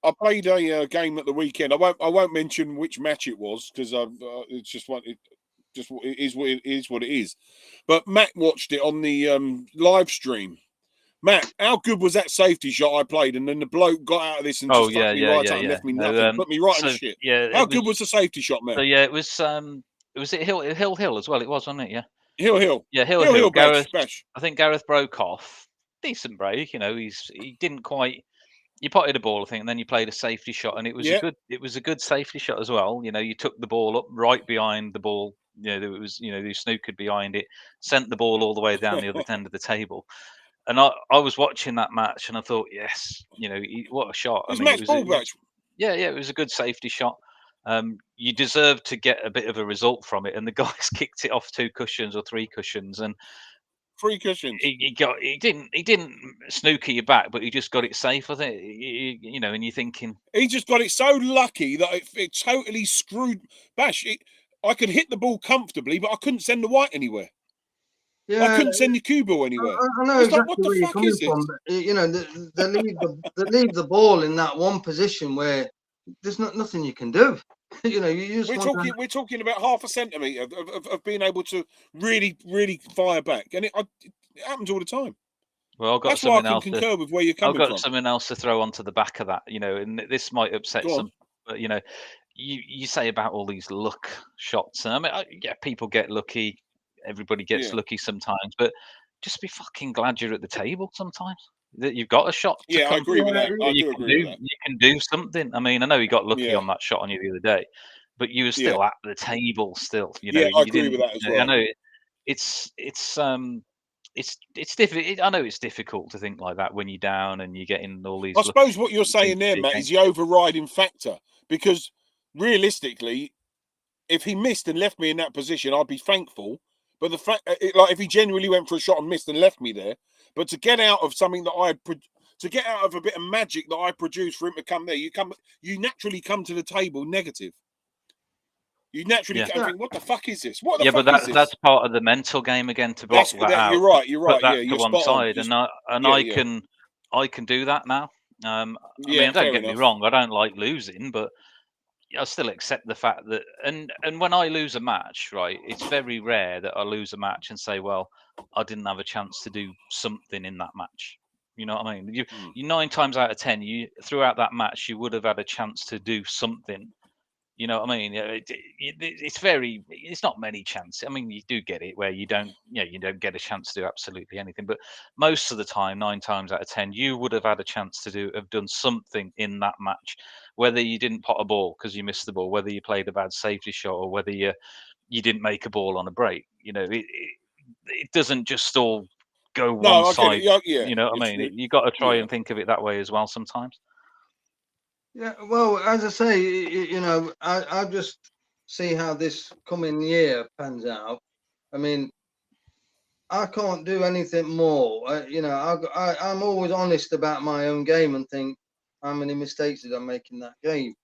I played a game at the weekend. I won't mention which match it was, because it's just one. It is what it is. But Matt watched it on the live stream. Matt, how good was that safety shot I played? And then the bloke got out of this and just fucked me right up and left me nothing. Put me right in shit. Yeah. How good was the safety shot, Matt? So yeah, it was it Hill as well? It was, wasn't it? Yeah. Hill. Yeah, Hill. Gareth, Bash. I think Gareth broke off. Decent break, you know. He didn't quite. You potted a ball, I think, and then you played a safety shot, and it was a good safety shot as well. You know, you took the ball up right behind the ball. You know, it was, you know, you snookered behind it, sent the ball all the way down the other end of the table. And I was watching that match, and I thought, yes, you know, what a shot. It was a good safety shot. You deserved to get a bit of a result from it, and the guys kicked it off 2 cushions or 3 cushions, and 3 cushions. He didn't snooker you back, but he just got it safe. I think, you know, and you're thinking he just got it so lucky that it totally screwed Bash. I could hit the ball comfortably, but I couldn't send the white anywhere. Yeah, I couldn't send the cue ball anywhere. I know exactly like, what the fuck is this? You know, they leave the ball in that one position where there's nothing you can do. You know, we're talking about half a centimetre of being able to really, really fire back, and it happens all the time. Well, I've got That's something why I else can concur with where you're coming from. I've got something else to throw onto the back of that, you know, and this might upset some, but you know, you say about all these luck shots, and I mean, people get lucky. Everybody gets lucky sometimes, but just be fucking glad you're at the table sometimes. That you've got a shot. I agree with that. I do agree with that. You can do something. I mean, I know you got lucky on that shot on you the other day, but you were still at the table. Still, you know. I agree with that as well. I know it's difficult. I know it's difficult to think like that when you're down and you're getting all these. I suppose what you're saying there, Matt, is the overriding factor, because realistically, if he missed and left me in that position, I'd be thankful. But the fact, like, if he genuinely went for a shot and missed and left me there, but to get out of something to get out of a bit of magic that I produced for him to come there, you naturally come to the table negative. You naturally think, what the fuck is this? What the fuck is this? That's part of the mental game again, to block that out. You're right. Put that you're to one side, and I can do that now. I Yeah, mean, don't fair get me enough. wrong, I don't like losing, but I still accept the fact that, and when I lose a match, right, it's very rare that I lose a match and say, well, I didn't have a chance to do something in that match. You know what I mean? You 9 times out of 10, you throughout that match, you would have had a chance to do something. You know what I mean? It's not many chances. I mean, you do get it where you don't get a chance to do absolutely anything. But most of the time, 9 times out of 10, you would have had a chance to have done something in that match. Whether you didn't pot a ball because you missed the ball, whether you played a bad safety shot, or whether you didn't make a ball on a break. It doesn't just all go one No, I get it. side. Yeah, yeah. You know what I mean? You got to try Yeah. and think of it that way as well sometimes. Yeah, well, as I say, I just see how this coming year pans out. I mean, I can't do anything more. I'm always honest about my own game and think how many mistakes did I make in that game.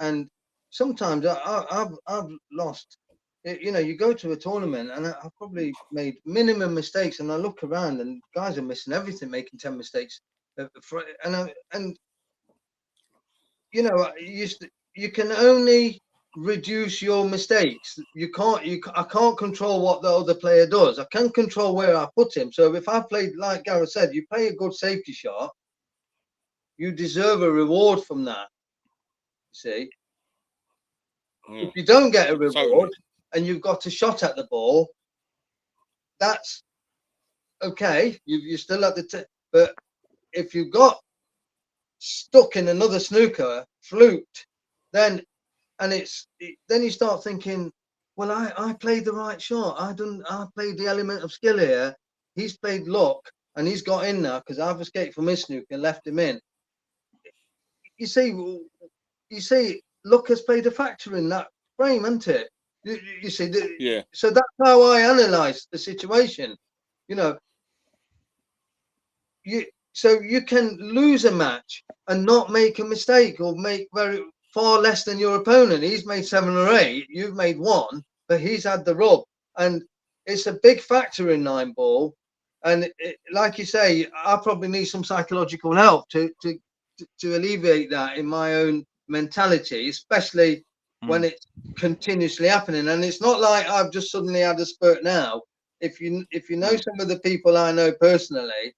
And sometimes I've lost. You go to a tournament and I've probably made minimum mistakes, and I look around and guys are missing everything, making 10 mistakes. And you can only reduce your mistakes. I can't control what the other player does. I can control where I put him. So if I played, like Gareth said, you play a good safety shot, you deserve a reward from that. See, if you don't get a reward Totally. and you've got a shot at the ball, that's okay. You're still at the but if you got stuck in another snooker, fluked, then you start thinking, well, I played the right shot. I played the element of skill here. He's played luck and he's got in now because I've escaped from his snooker and left him in. You see, luck has played a factor in that frame, hasn't it? You see, Yeah. So that's how I analyze the situation. So you can lose a match and not make a mistake or make very far less than your opponent. He's made 7 or 8, you've made 1, but he's had the rub, and it's a big factor in 9-ball. And like you say, I probably need some psychological help to alleviate that in my own mentality, especially when it's continuously happening. And it's not like I've just suddenly had a spurt now. If you know some of the people I know personally,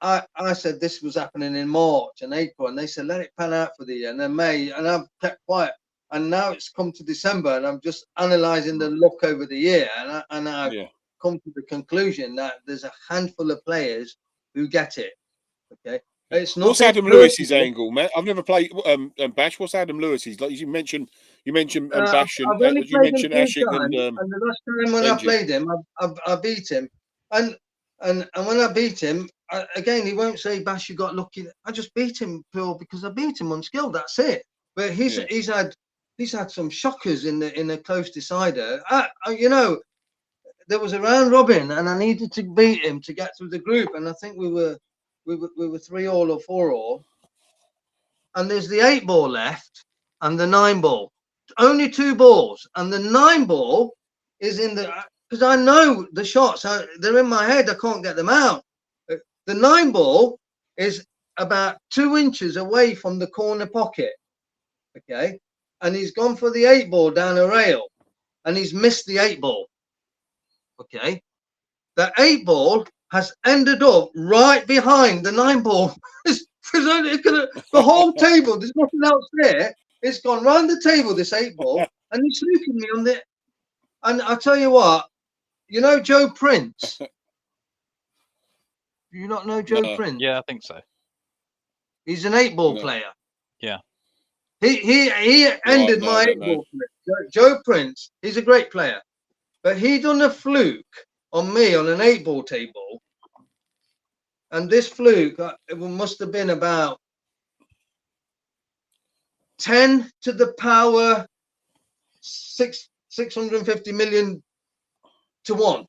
I said this was happening in March and April, and they said let it pan out for the year, and then May, and I've kept quiet, and now it's come to December, and I'm just analysing the luck over the year, and I've come to the conclusion that there's a handful of players who get it. Okay, it's not. What's Adam Lewis's angle, man? I've never played Bash. What's Adam Lewis's? Like you mentioned Bash, and I've only you played him mentioned 3 Ashik times, and the last time when Benji. I played him, I beat him, and when I beat him, again, he won't say, Bash, you got lucky. I just beat him pure because I beat him unskilled. That's it. But he's had some shockers in the close decider. There was a round robin, and I needed to beat him to get through the group, and I think we were 3-all or 4-all. And there's the 8-ball left and the 9-ball. Only 2 balls, and the 9-ball is in the. Because I know the shots, they're in my head. I can't get them out. The 9-ball is about 2 inches away from the corner pocket. Okay. And he's gone for the 8-ball down a rail, and he's missed the 8-ball. Okay. The 8-ball has ended up right behind the 9-ball. The whole table, there's nothing else there. It's gone round the table, this 8-ball, and he's snooking me on the. And I tell you what, you know Joe Prince? Do you not know Joe Prince? Yeah, I think so. He's an 8-ball player. Yeah. He ended my 8-ball career. Joe Prince, he's a great player. But he done a fluke on me on an 8-ball table. And this fluke, it must have been about 10 to the power 650 million to 1.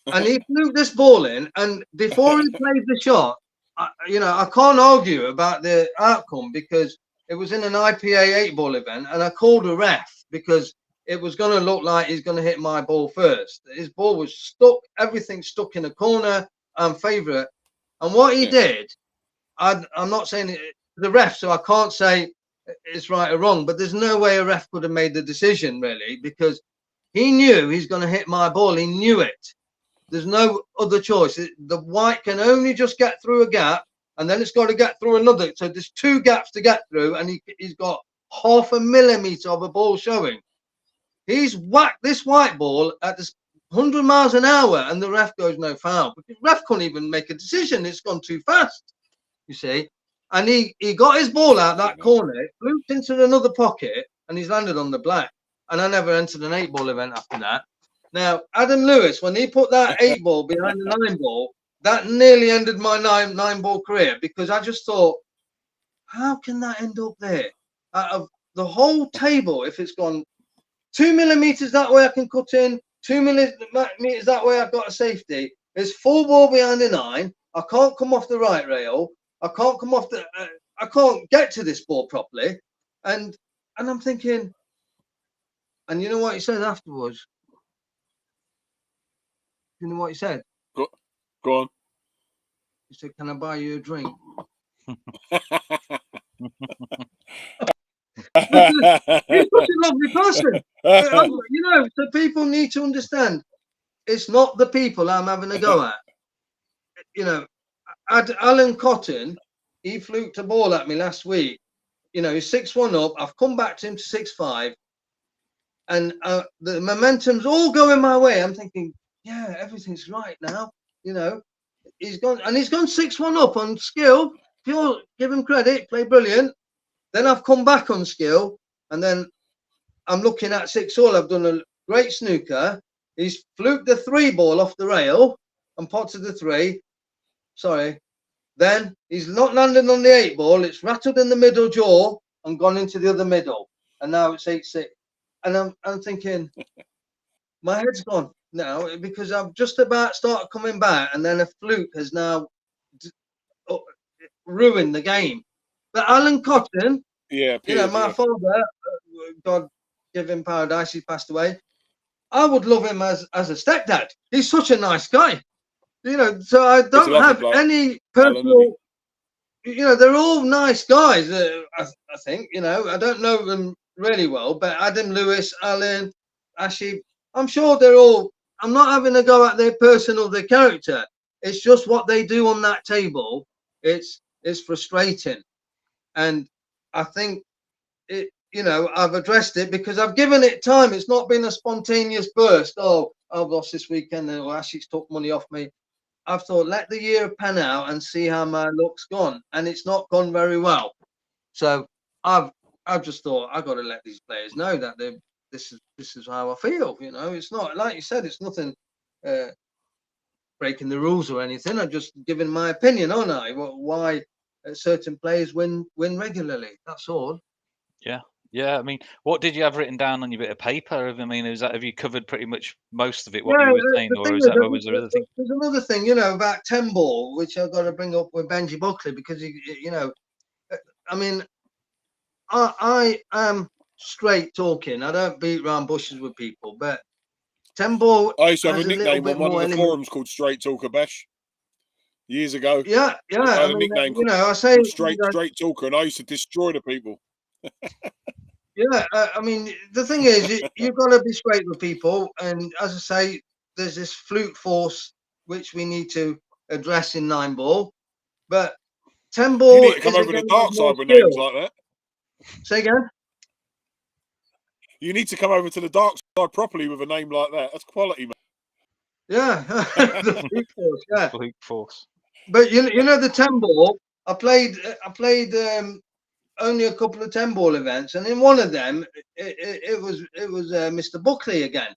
And he flew this ball in, and before he played the shot, I can't argue about the outcome because it was in an IPA 8-ball event, and I called a ref because it was going to look like he's going to hit my ball first. His ball was stuck, everything stuck in a corner. I'm favourite. And what he did, I'm not saying the ref, so I can't say it's right or wrong, but there's no way a ref could have made the decision really, because he knew he's going to hit my ball. He knew it. There's no other choice. The white can only just get through a gap, and then it's got to get through another. So there's 2 gaps to get through, and he's got 0.5 millimeter of a ball showing. He's whacked this white ball at this 100 miles an hour, and the ref goes no foul. But the ref couldn't even make a decision. It's gone too fast, you see. And he got his ball out that corner, looped into another pocket, and he's landed on the black. And I never entered an 8-ball event after that. Now, Adam Lewis, when he put that 8-ball behind the 9-ball, that nearly ended my 9-ball career, because I just thought, how can that end up there? Out of the whole table, if it's gone 2 millimeters that way, I can cut in, 2 millimeters that way, I've got a safety. There's 4 ball behind the 9. I can't come off the right rail. I can't come off the. I can't get to this ball properly, and I'm thinking. And you know what he said afterwards? You know what he said? Go on. He said, "Can I buy you a drink?" He's such a lovely person. You know, so people need to understand. It's not the people I'm having a go at. You know, Alan Cotton, he fluked a ball at me last week. You know, he's 6-1 up. I've come back to him to 6-5. And the momentum's all going my way. I'm thinking, yeah, everything's right now. You know, he's gone 6-1 up on skill. Pure, give him credit, play brilliant. Then I've come back on skill, and then I'm looking at 6-all. I've done a great snooker. He's fluked the 3-ball off the rail and potted the 3. Sorry. Then he's not landed on the 8-ball. It's rattled in the middle jaw and gone into the other middle. And now it's 8-6. And I'm thinking, my head's gone now, because I've just about started coming back, and then a fluke has now ruined the game. But Alan Cotton, you know, my father, God give him paradise, he passed away. I would love him as a stepdad. He's such a nice guy. You know, so I don't have any personal. You know, they're all nice guys. I think. You know, I don't know them really well, but Adam Lewis, Alan, Ashley, I'm sure they're all. I'm not having a go at their person or their character. It's just what they do on that table. It's frustrating, and I think it. You know, I've addressed it because I've given it time. It's not been a spontaneous burst. Oh, I've lost this weekend, and Ashley's took money off me. I've thought, let the year pan out and see how my luck's gone, and it's not gone very well. So I've just thought I've got to let these players know that this is how I feel. You know, it's not like you said, it's nothing breaking the rules or anything. I'm just giving my opinion, aren't I? Why certain players win regularly. That's all. Yeah. Yeah, I mean, what did you have written down on your bit of paper? I mean, have you covered pretty much most of it, what you were saying, or was there other things? There's another thing, you know, about 10-ball, which I've got to bring up with Benji Buckley, because, you know, I mean, I am straight talking. I don't beat around bushes with people, but 10-ball. I used to have a nickname on one of the forums called Straight Talker, Bash, years ago. Yeah. I had a nickname you know, I say Straight Talker, and I used to destroy the people. Yeah, I mean, the thing is, you've got to be straight with people, and as I say, there's this fluke force which we need to address in 9-ball, but 10-ball. You need to come over to the dark side with names like that. Say again. You need to come over to the dark side properly with a name like that. That's quality, man. Yeah, the fluke force. Yeah, fluke force. But you know the 10-ball. I played only a couple of 10-ball events, and in one of them it was Mr. Buckley again,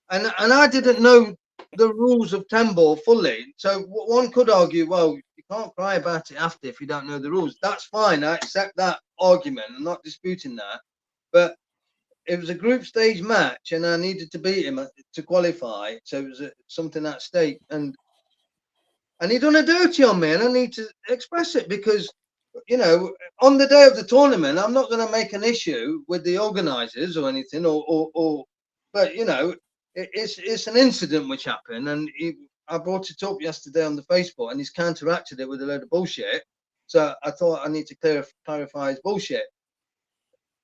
and I didn't know the rules of 10-ball fully. So one could argue, well, you can't cry about it after if you don't know the rules. That's fine. I accept that argument. I'm not disputing that, but it was a group stage match, and I needed to beat him to qualify. So it was something at stake, and he done a dirty on me, and I need to express it because, you know, on the day of the tournament, I'm not going to make an issue with the organisers or anything, but you know, it's an incident which happened, and I brought it up yesterday on the Facebook, and he's counteracted it with a load of bullshit. So I thought I need to clarify his bullshit.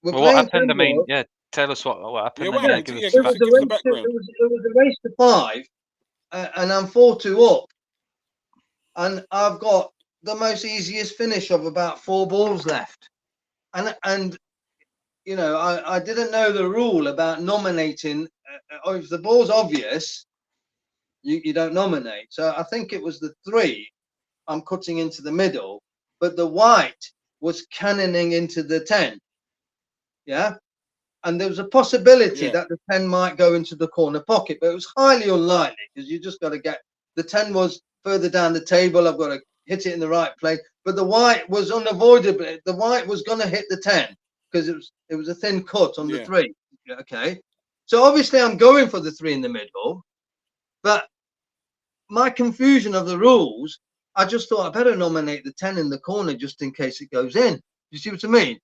We're Well, what playing happened? I mean, Temple. yeah, tell us what happened. Yeah, Then, what happened? give Yeah, us It the was back. a give us the race. background. It was a race to 5, and I'm 4-2 up, and I've got the most easiest finish of about 4 balls left, and you know, I didn't know the rule about nominating. If the ball's obvious, you don't nominate. So I think it was the 3. I'm cutting into the middle, but the white was cannoning into the 10. Yeah. And there was a possibility Yeah. that the 10 might go into the corner pocket, but it was highly unlikely because you just got to get the 10 was further down the table. I've got to hit it in the right place. But the white was unavoidable. The white was going to hit the 10 because it was a thin cut on the 3. Okay. So obviously I'm going for the 3 in the middle, but my confusion of the rules, I just thought I better nominate the 10 in the corner just in case it goes in. You see what I mean?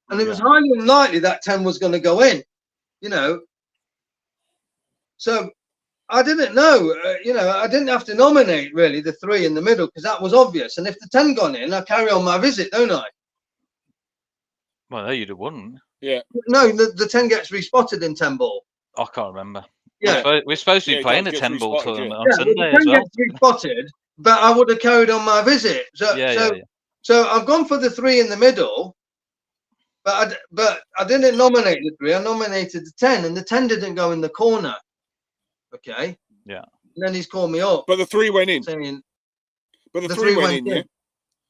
And it was highly unlikely that 10 was going to go in, you know. So I didn't know, you know, I didn't have to nominate really the 3 in the middle because that was obvious. And if the 10 gone in, I carry on my visit, don't I? Well, no, you'd have won. Yeah. No, the 10 gets respotted in 10 ball. I can't remember. Yeah. We're supposed to be Yeah, it playing does a get 10 ball respotted, tournament yeah. on Yeah, Sunday the as 10 well. gets respotted, but I would have carried on my visit. So I've gone for the 3 in the middle. But I didn't nominate the 3. I nominated the 10, and the 10 didn't go in the corner. Okay. Yeah. And then he's called me up. But the 3 went in. Saying, But the 3 went in, yeah.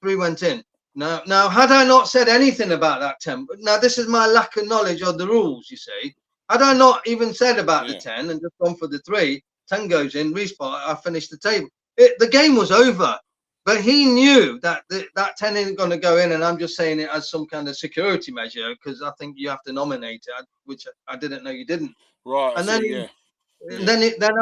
3 went in. Now, had I not said anything about that 10, now this is my lack of knowledge of the rules. You see, had I not even said about the 10 and just gone for the 3, 10 goes in, respot. I finished the table. The game was over. But he knew that that 10 isn't going to go in, and I'm just saying it as some kind of security measure because I think you have to nominate it, which I didn't know you didn't. Right. And then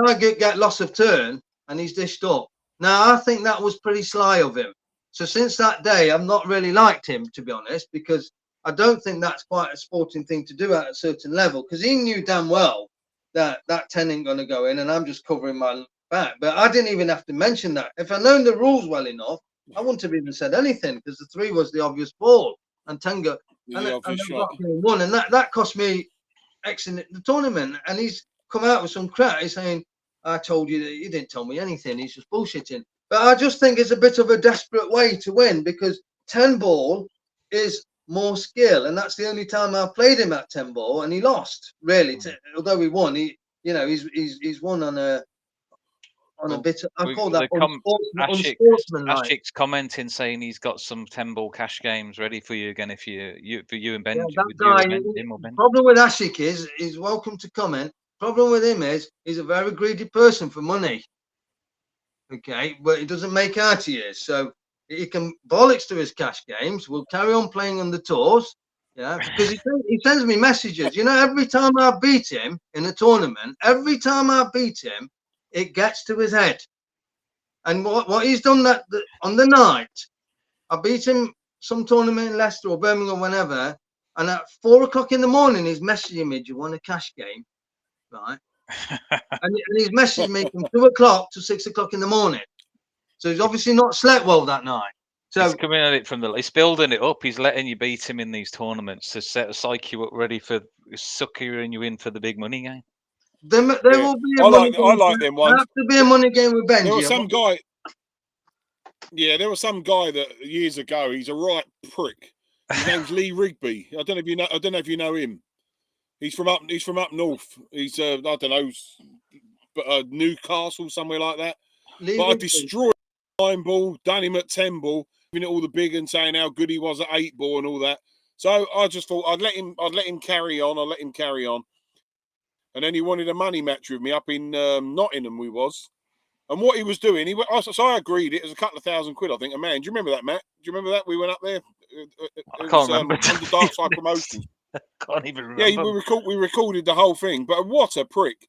I get loss of turn, and he's dished up. Now I think that was pretty sly of him. So since that day, I've not really liked him, to be honest, because I don't think that's quite a sporting thing to do at a certain level. Because he knew damn well that 10 ain't going to go in, and I'm just covering my back. But I didn't even have to mention that. If I'd known the rules well enough, I wouldn't have even said anything because the 3 was the obvious ball and 10 go. And I got 1, and that cost me X in the tournament. And he's come out with some crap. He's saying, I told you that. He didn't tell me anything. He's just bullshitting. But I just think it's a bit of a desperate way to win because 10 ball is more skill, and that's the only time I've played him at 10 ball, and he lost. Really, although he won, he's won on a bit. I call that unsportsmanlike. Ashik's commenting saying he's got some 10 ball cash games ready for you again if you and Ben. Yeah, that guy. Problem with Ashik is he's welcome to comment. Problem with him is he's a very greedy person for money. Okay, but he doesn't make out he is. So he can bollocks to his cash games. We'll carry on playing on the tours. Yeah, because he sends me messages. You know, every time I beat him in a tournament, it gets to his head. And what he's done that on the night, I beat him some tournament in Leicester or Birmingham, whenever, and at 4 o'clock in the morning, he's messaging me, "Do you want a cash game?" Right. and he's messaging me from 2 o'clock to 6 o'clock in the morning. So he's obviously not slept well that night. So he's coming at it he's building it up. He's letting you beat him in these tournaments to psych you up ready for suckering you in for the big money game. There will be a money game. I like them ones. There has to be a money game with Benji. There was some guy. Yeah, there was some guy that years ago. He's a right prick. His name's Lee Rigby. I don't know if you know him. He's from up north. He's I don't know, but Newcastle, somewhere like that. But I destroyed 9 ball, done him at 10 ball, giving it all the big and saying how good he was at 8 ball and all that. So I just thought I'd let him carry on. And then he wanted a money match with me up in Nottingham. We was, and what he was doing, so I agreed. It was a couple of £1,000, I think. And man, do you remember that, Matt? Do you remember that? We went up there. I can't remember. Under darkSIDE Promotions. Can't even remember. Yeah, we recorded the whole thing. But what a prick!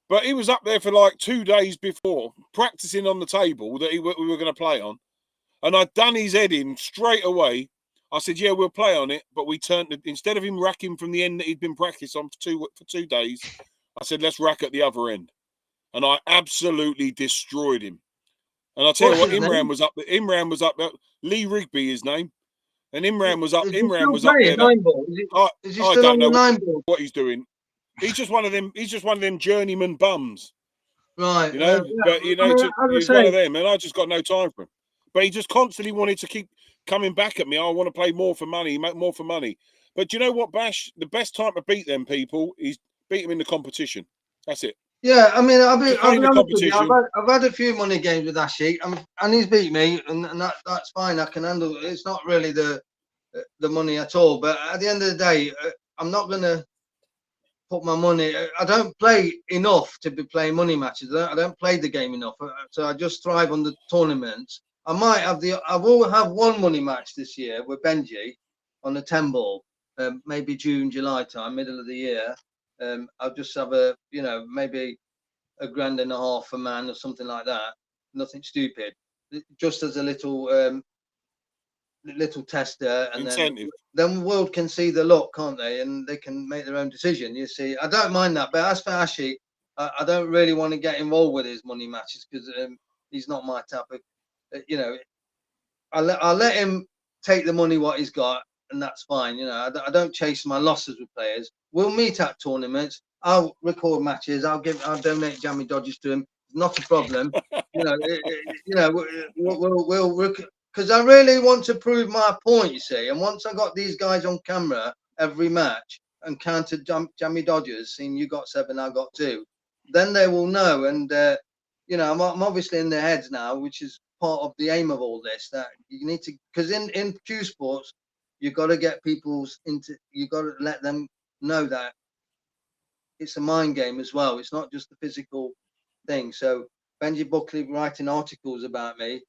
But he was up there for like 2 days before, practicing on the table that we were going to play on, and I'd done his head in straight away. I said, "Yeah, we'll play on it," but we turned it, instead of him racking from the end that he'd been practicing on for 2 days. I said, "Let's rack at the other end," and I absolutely destroyed him. And I'll tell you What's what, his name? Imran was up there. Lee Rigby, his name. And Imran was up. Is he Imran still was up playing there. nine ball? Is he I still don't on the know nine ball? what he's doing. He's just one of them. He's just one of them journeyman bums, Right. you know. Yeah. But you know, I mean, he's as I one say, of them, and I just got no time for him. But he just constantly wanted to keep coming back at me. I want to play more for money, make more for money. But do you know what, Bash? The best time to beat them people is beat them in the competition. That's it. yeah. I mean, I'll Just be play in the honest with you. competition. I've had a few money games with Ashy, and he's beat me, and that's fine. I can handle it. It's not really the money at all. But at the end of the day, I'm not gonna put my money. I don't play enough to be playing money matches. I don't play the game enough, so I just thrive on the tournaments. I will have one money match this year with Benji on the 10 ball, maybe June, July time, middle of the year. I'll just have maybe $1.5 a man or something like that. Nothing stupid, just as a little tester, and Incentive. then the world can see the look, can't they? And they can make their own decision. You see, I don't mind that, but as for Ashy, I don't really want to get involved with his money matches because he's not my type of, I'll let him take the money what he's got, and that's fine. I don't chase my losses with players. We'll meet at tournaments. I'll record matches. I'll donate jammy dodges to him. Not a problem. We'll because I really want to prove my point, you see. And once I got these guys on camera every match and counted jammy dodgers, seeing you got 7, I got 2, then they will know. And I'm obviously in their heads now, which is part of the aim of all this. That you need to, because in Q Sports, you got to get you got to let them know that it's a mind game as well. It's not just the physical thing. So Benji Buckley writing articles about me,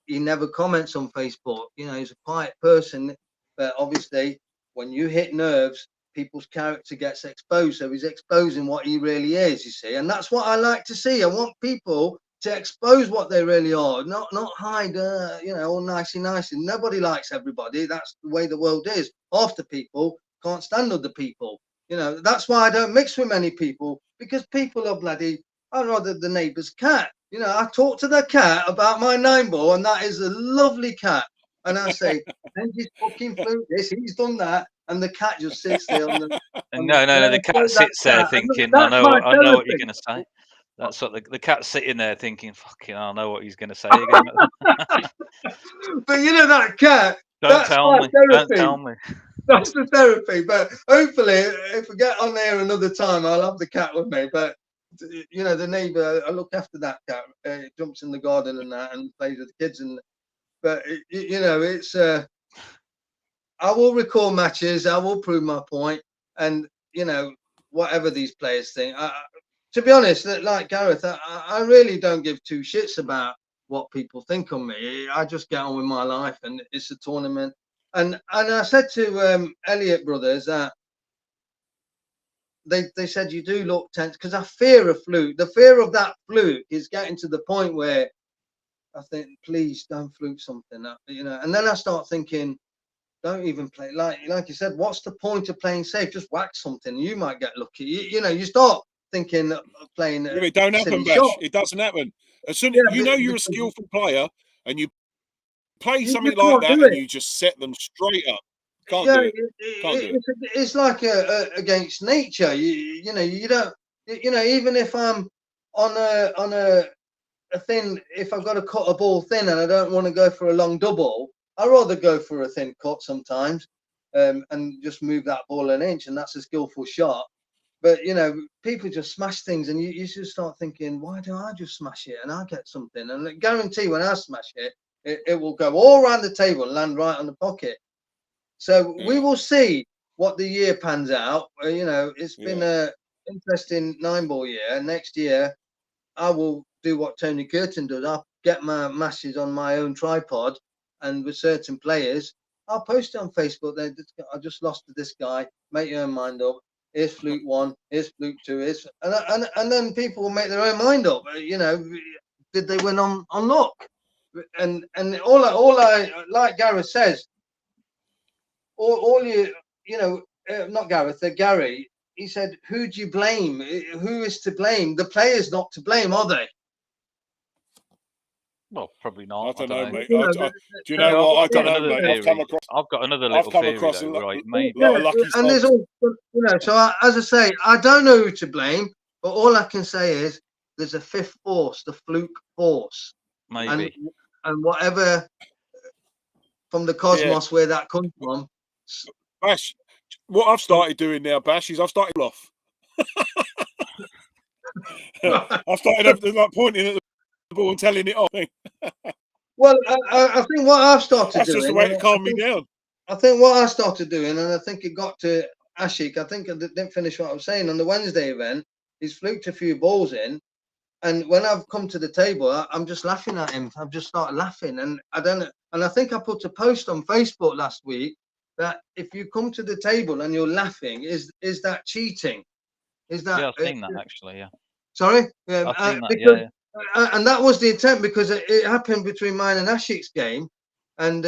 he never comments on Facebook. He's a quiet person, but obviously when you hit nerves, people's character gets exposed. So he's exposing what he really is, you see. And that's what I like to see. I want people to expose what they really are, not hide, all nicey. Nobody likes everybody. That's the way the world is. Half the people can't stand other people. That's why I don't mix with many people, because people are bloody, I'd rather the neighbour's cat. I talk to the cat about my 9 ball, and that is a lovely cat. And I say, Benji's fucking flew this, he's done that, and the cat just sits there on the. No, the cat sits there thinking, I know what you're going to say. That's what the cat's sitting there thinking, fucking, I know what he's going to say again. But that cat, that's my therapy. Don't tell me. That's the therapy. But hopefully, if we get on there another time, I'll have the cat with me. But the neighbour, I look after that cat. It jumps in the garden and that, and plays with the kids. But it's. I will record matches. I will prove my point, and whatever these players think. To be honest, like Gareth, I really don't give 2 shits about what people think of me. I just get on with my life, and it's a tournament. And I said to Elliott brothers that they said you do look tense, because I fear a fluke. The fear of that fluke is getting to the point where I think, please don't fluke something, And then I start thinking, don't even play like you said. What's the point of playing safe? Just whack something. You might get lucky. You start thinking of playing. It don't happen, Bash. Shot. It doesn't happen. As soon you're a skillful player and you play something like that, and you just set them straight up. Can't do it. It's like against nature. You don't. Even if I'm on a thin, if I've got to cut a ball thin and I don't want to go for a long double, I'd rather go for a thin cut sometimes, and just move that ball an inch, and that's a skillful shot. But people just smash things, and you just start thinking, why do I just smash it and I get something? And I guarantee when I smash it, it will go all around the table and land right on the pocket. So we will see what the year pans out. It's been a interesting 9 ball year. Next year, I will do what Tony Curtin does. I'll get my matches on my own tripod, and with certain players, I'll post it on Facebook. I just lost to this guy. Make your own mind up. Here's fluke 1. Here's fluke 2. And then people will make their own mind up. Did they win on luck? And all I like Gareth says. All not Gareth, Gary. He said, "Who do you blame? Who is to blame? The players not to blame, are they?" Well, probably not. I don't know, mate. You know, do you know what? I don't know, another mate. theory. I've got another little come theory across though, a lot, right? a Maybe. lot of lucky and there's sobs. all, you know. So as I say, I don't know who to blame, but all I can say is there's a fifth force, the fluke force, Maybe. and whatever from the cosmos where that comes from. Bash, what I've started doing now, Bash, is I've started off. I've started like pointing at the ball and telling it off. Well, I think what I've started That's doing. just the way to calm me down. I think what I started doing, and I think it got to Ashik. I think I didn't finish what I was saying on the Wednesday event. He's fluked a few balls in, and when I've come to the table, I'm just laughing at him. I've just started laughing, and I don't know. And I think I put a post on Facebook last week that if you come to the table and you're laughing, is that cheating? Is that? Yeah, I've seen that actually. Yeah. Sorry. I've seen that. Because, Yeah. And that was the attempt because it happened between mine and Ashik's game, and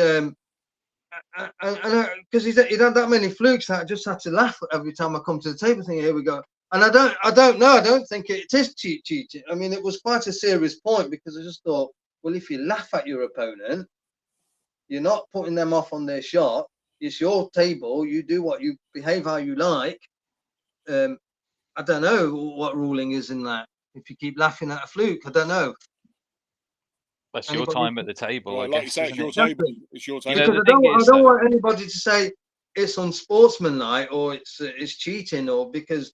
because he'd had that many flukes that I just had to laugh every time I come to the table thinking, here we go. And I don't know. I don't think it is cheating. I mean, it was quite a serious point because I just thought, well, if you laugh at your opponent, you're not putting them off on their shot. It's your table. You do what you behave how you like. I don't know what ruling is in that. If you keep laughing at a fluke, I don't know. That's your time at the table, Well, I like guess. you say, it's your table. It's your table. Because I don't want anybody to say it's unsportsmanlike or it's cheating, or because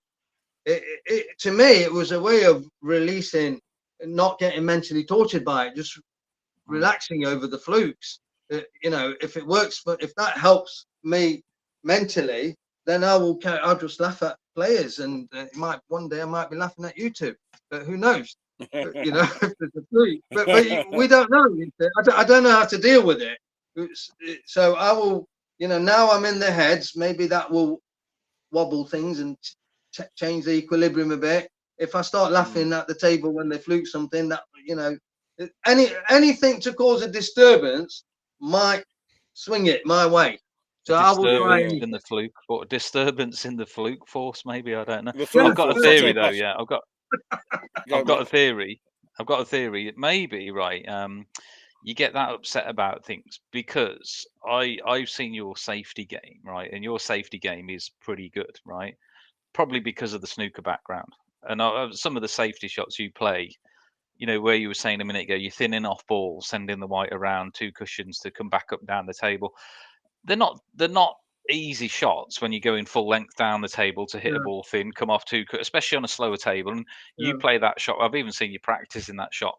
to me it was a way of releasing, not getting mentally tortured by it, just relaxing over the flukes. You know, if it works, but if that helps me mentally, then I'll just laugh at players, and one day I might be laughing at you two, but who knows? You know, if there's a fluke, but we don't know. I don't know how to deal with it. So I will, you know, now I'm in their heads. Maybe that will wobble things and change the equilibrium a bit. If I start laughing at the table when they fluke something, that, you know, anything to cause a disturbance might swing it my way. So I will try in the fluke, or disturbance in the fluke force. Maybe, I don't know. Yeah, I've got a theory though. Yeah, I've got a theory. I've got a theory. It may be right. You get that upset about things because I've seen your safety game, right, and your safety game is pretty good, right? Probably because of the snooker background and some of the safety shots you play. You know, where you were saying a minute ago, you're thinning off balls, sending the white around 2 cushions to come back up down the table. They're not easy shots when you're going full length down the table to hit a ball thin, come off 2, especially on a slower table. And you play that shot. I've even seen you practicing that shot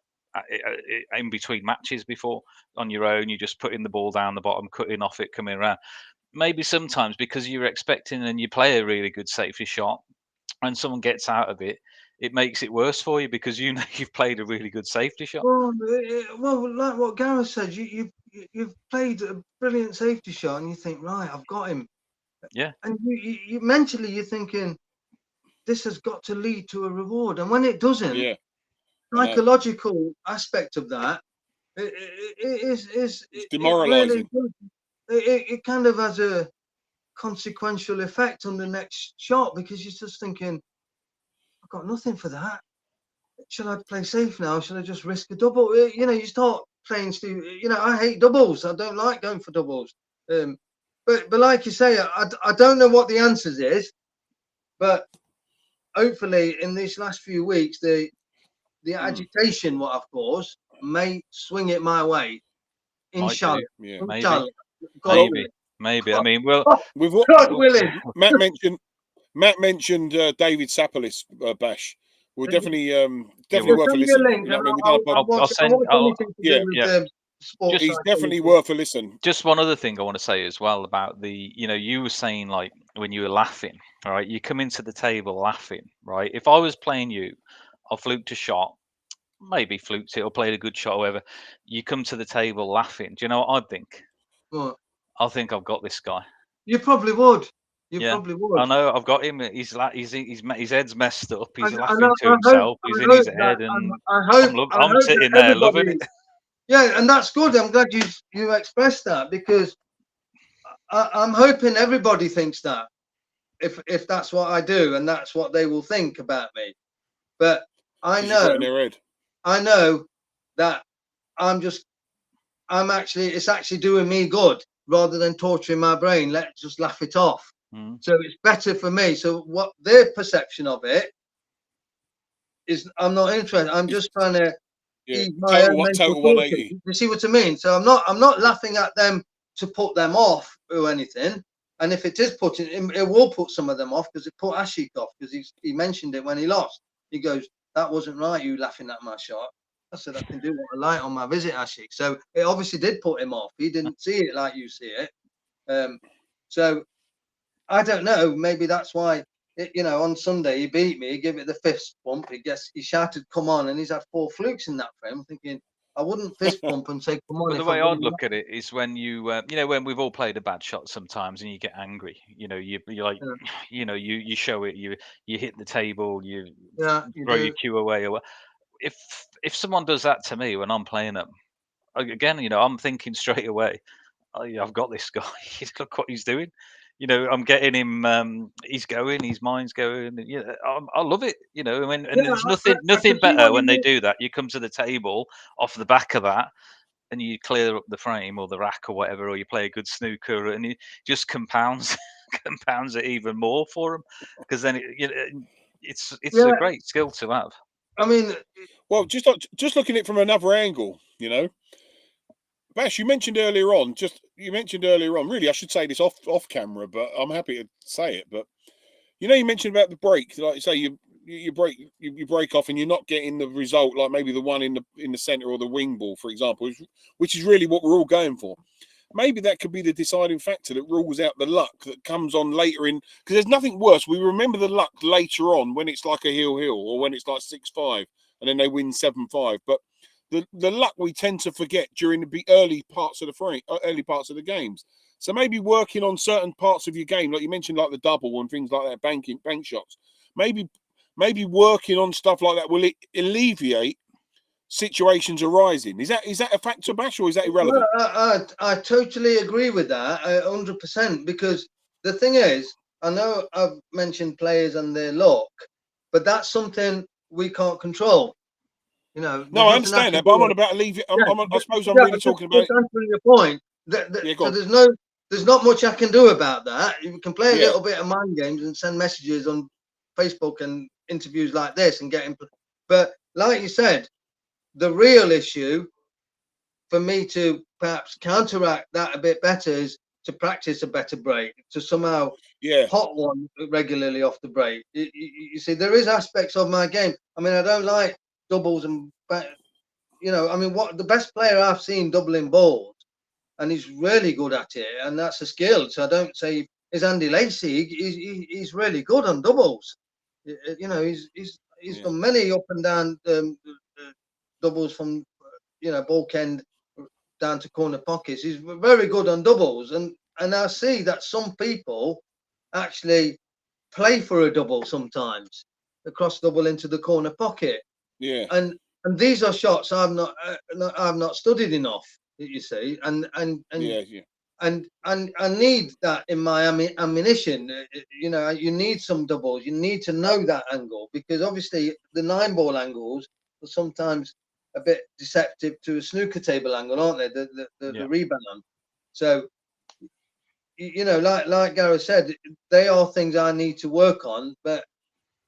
in between matches before on your own. You just putting the ball down the bottom, cutting off it, coming around. Maybe sometimes because you're expecting and you play a really good safety shot and someone gets out of it, it makes it worse for you because you know you've played a really good safety shot. Well, like what Gareth said, you've played a brilliant safety shot, and you think, right, I've got him. Yeah. And you mentally you're thinking, this has got to lead to a reward, and when it doesn't, psychological aspect of that, it's demoralizing. It kind of has a consequential effect on the next shot because you're just thinking, I've got nothing for that. Should I play safe now? Should I just risk a double? You know, you start playing. You know, I hate doubles. I don't like going for doubles. But like you say, I don't know what the answers is, but hopefully in these last few weeks, the agitation what I've caused may swing it my way. Inshallah. Maybe. I mean, well, God willing. Matt mentioned David Sapolis, Bash. We're definitely worth a listen. He's definitely worth a listen. Just one other thing I want to say as well about the, you know, you were saying like when you were laughing, all right, you come into the table laughing, right? If I was playing you, I fluked a shot, maybe fluked it or played a good shot, or whatever. You come to the table laughing. Do you know what I'd think? What? I think I've got this guy. You probably would. Probably would. I know. I've got him. His head's messed up. He's laughing to himself. He's in his head, and I'm sitting there loving it. Yeah, and that's good. I'm glad you expressed that because I'm hoping everybody thinks that. If that's what I do, and that's what they will think about me. But I know that it's actually doing me good rather than torturing my brain. Let's just laugh it off. So it's better for me. So what their perception of it is, I'm not interested. I'm just trying to ease my own mental total torture. 180. You see what I mean? So I'm not laughing at them to put them off or anything. And if it is putting, it will put some of them off, because it put Ashik off, because he mentioned it when he lost. He goes, "That wasn't right, you laughing at my shot." I said, "I can do what I like on my visit, Ashik." So it obviously did put him off. He didn't see it like you see it. So I don't know. Maybe that's why. On Sunday he beat me. He gave it the fist bump. He shouted, "Come on!" And he's had 4 flukes in that frame. I'm thinking, I wouldn't fist bump and say, "Come on." But the If way I'm I'd look at it is when when we've all played a bad shot sometimes and you get angry, you're like, you show it, you hit the table, you yeah, you throw do. your cue away, or if someone does that to me when I'm playing them, again, I'm thinking straight away, oh, yeah, I've got this guy. Look what he's doing. I'm getting him. He's going. His mind's going. I love it. And Yeah, there's I nothing can see better what you when they mean. do that. You come to the table off the back of that, and you clear up the frame or the rack or whatever, or you play a good snooker, and it just compounds compounds it even more for them, because then it's a Yeah, great skill to have. I mean, Well, just looking at it from another angle, Bash, you mentioned earlier on. Really, I should say this off camera, but I'm happy to say it. But you mentioned about the break. Like you say, you break off, and you're not getting the result, like maybe the one in the center or the wing ball, for example, which is really what we're all going for. Maybe that could be the deciding factor that rules out the luck that comes on later in. Because there's nothing worse. We remember the luck later on when it's like a heel, or when it's like 6-5, and then they win 7-5. But the luck we tend to forget during the early parts of the games. So maybe working on certain parts of your game, like you mentioned, like the double and things like that, bank shots. Maybe working on stuff like that will alleviate situations arising. Is that a factor, Bash, or is that irrelevant? I totally agree with that, 100%. Because the thing is, I know I've mentioned players and their luck, but that's something we can't control. No, There's I nothing I understand can that, but I'm do. on about alleviate. Yeah, I suppose I'm yeah, really talking about just it. answering your point. Yeah, go So on. there's not much I can do about that. You can play a Yeah, little bit of mind games and send messages on Facebook and interviews like this and get him. But like you said, the real issue for me to perhaps counteract that a bit better is to practice a better break, to somehow yeah, pot one regularly off the break. You see, there is aspects of my game. I mean, I don't like doubles and what the best player I've seen doubling balls, and he's really good at it, and that's a skill. So I don't say is Andy Lacey. He's really good on doubles. He's yeah, done many up and down doubles from bulk end down to corner pockets. He's very good on doubles, and I see that some people actually play for a double sometimes, the cross double into the corner pocket, yeah, and these are shots I've not studied enough. You see, and yeah, yeah, I need that in my ammunition. You need some doubles. You need to know that angle, because obviously the 9-ball angles are sometimes a bit deceptive to a snooker table angle, aren't they? The rebound. So like Gareth said, they are things I need to work on. But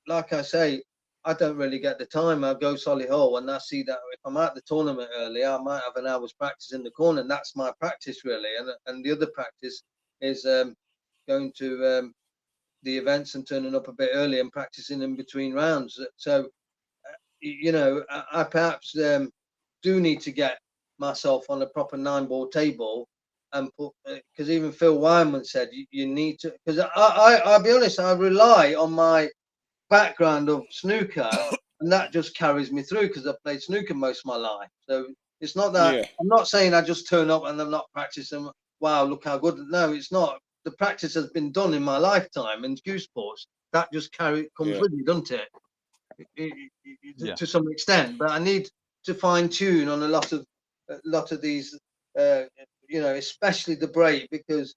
like I say, I don't really get the time. I go Solihull, and I see that if I'm at the tournament early, I might have an hour's practice in the corner, and that's my practice really. And the other practice is going to the events and turning up a bit early and practicing in between rounds. So I perhaps do need to get myself on a proper 9-ball table and put, because even Phil Wyman said you need to, because I'll be honest, I rely on my background of snooker, and that just carries me through because I've played snooker most of my life. So it's not that yeah, I'm not saying I just turn up and I'm not practicing. Wow, look how good. No, it's not. The practice has been done in my lifetime in cue sports. That just comes yeah, with you, doesn't it? Yeah. To some extent. But I need to fine tune on a lot of these, especially the break, because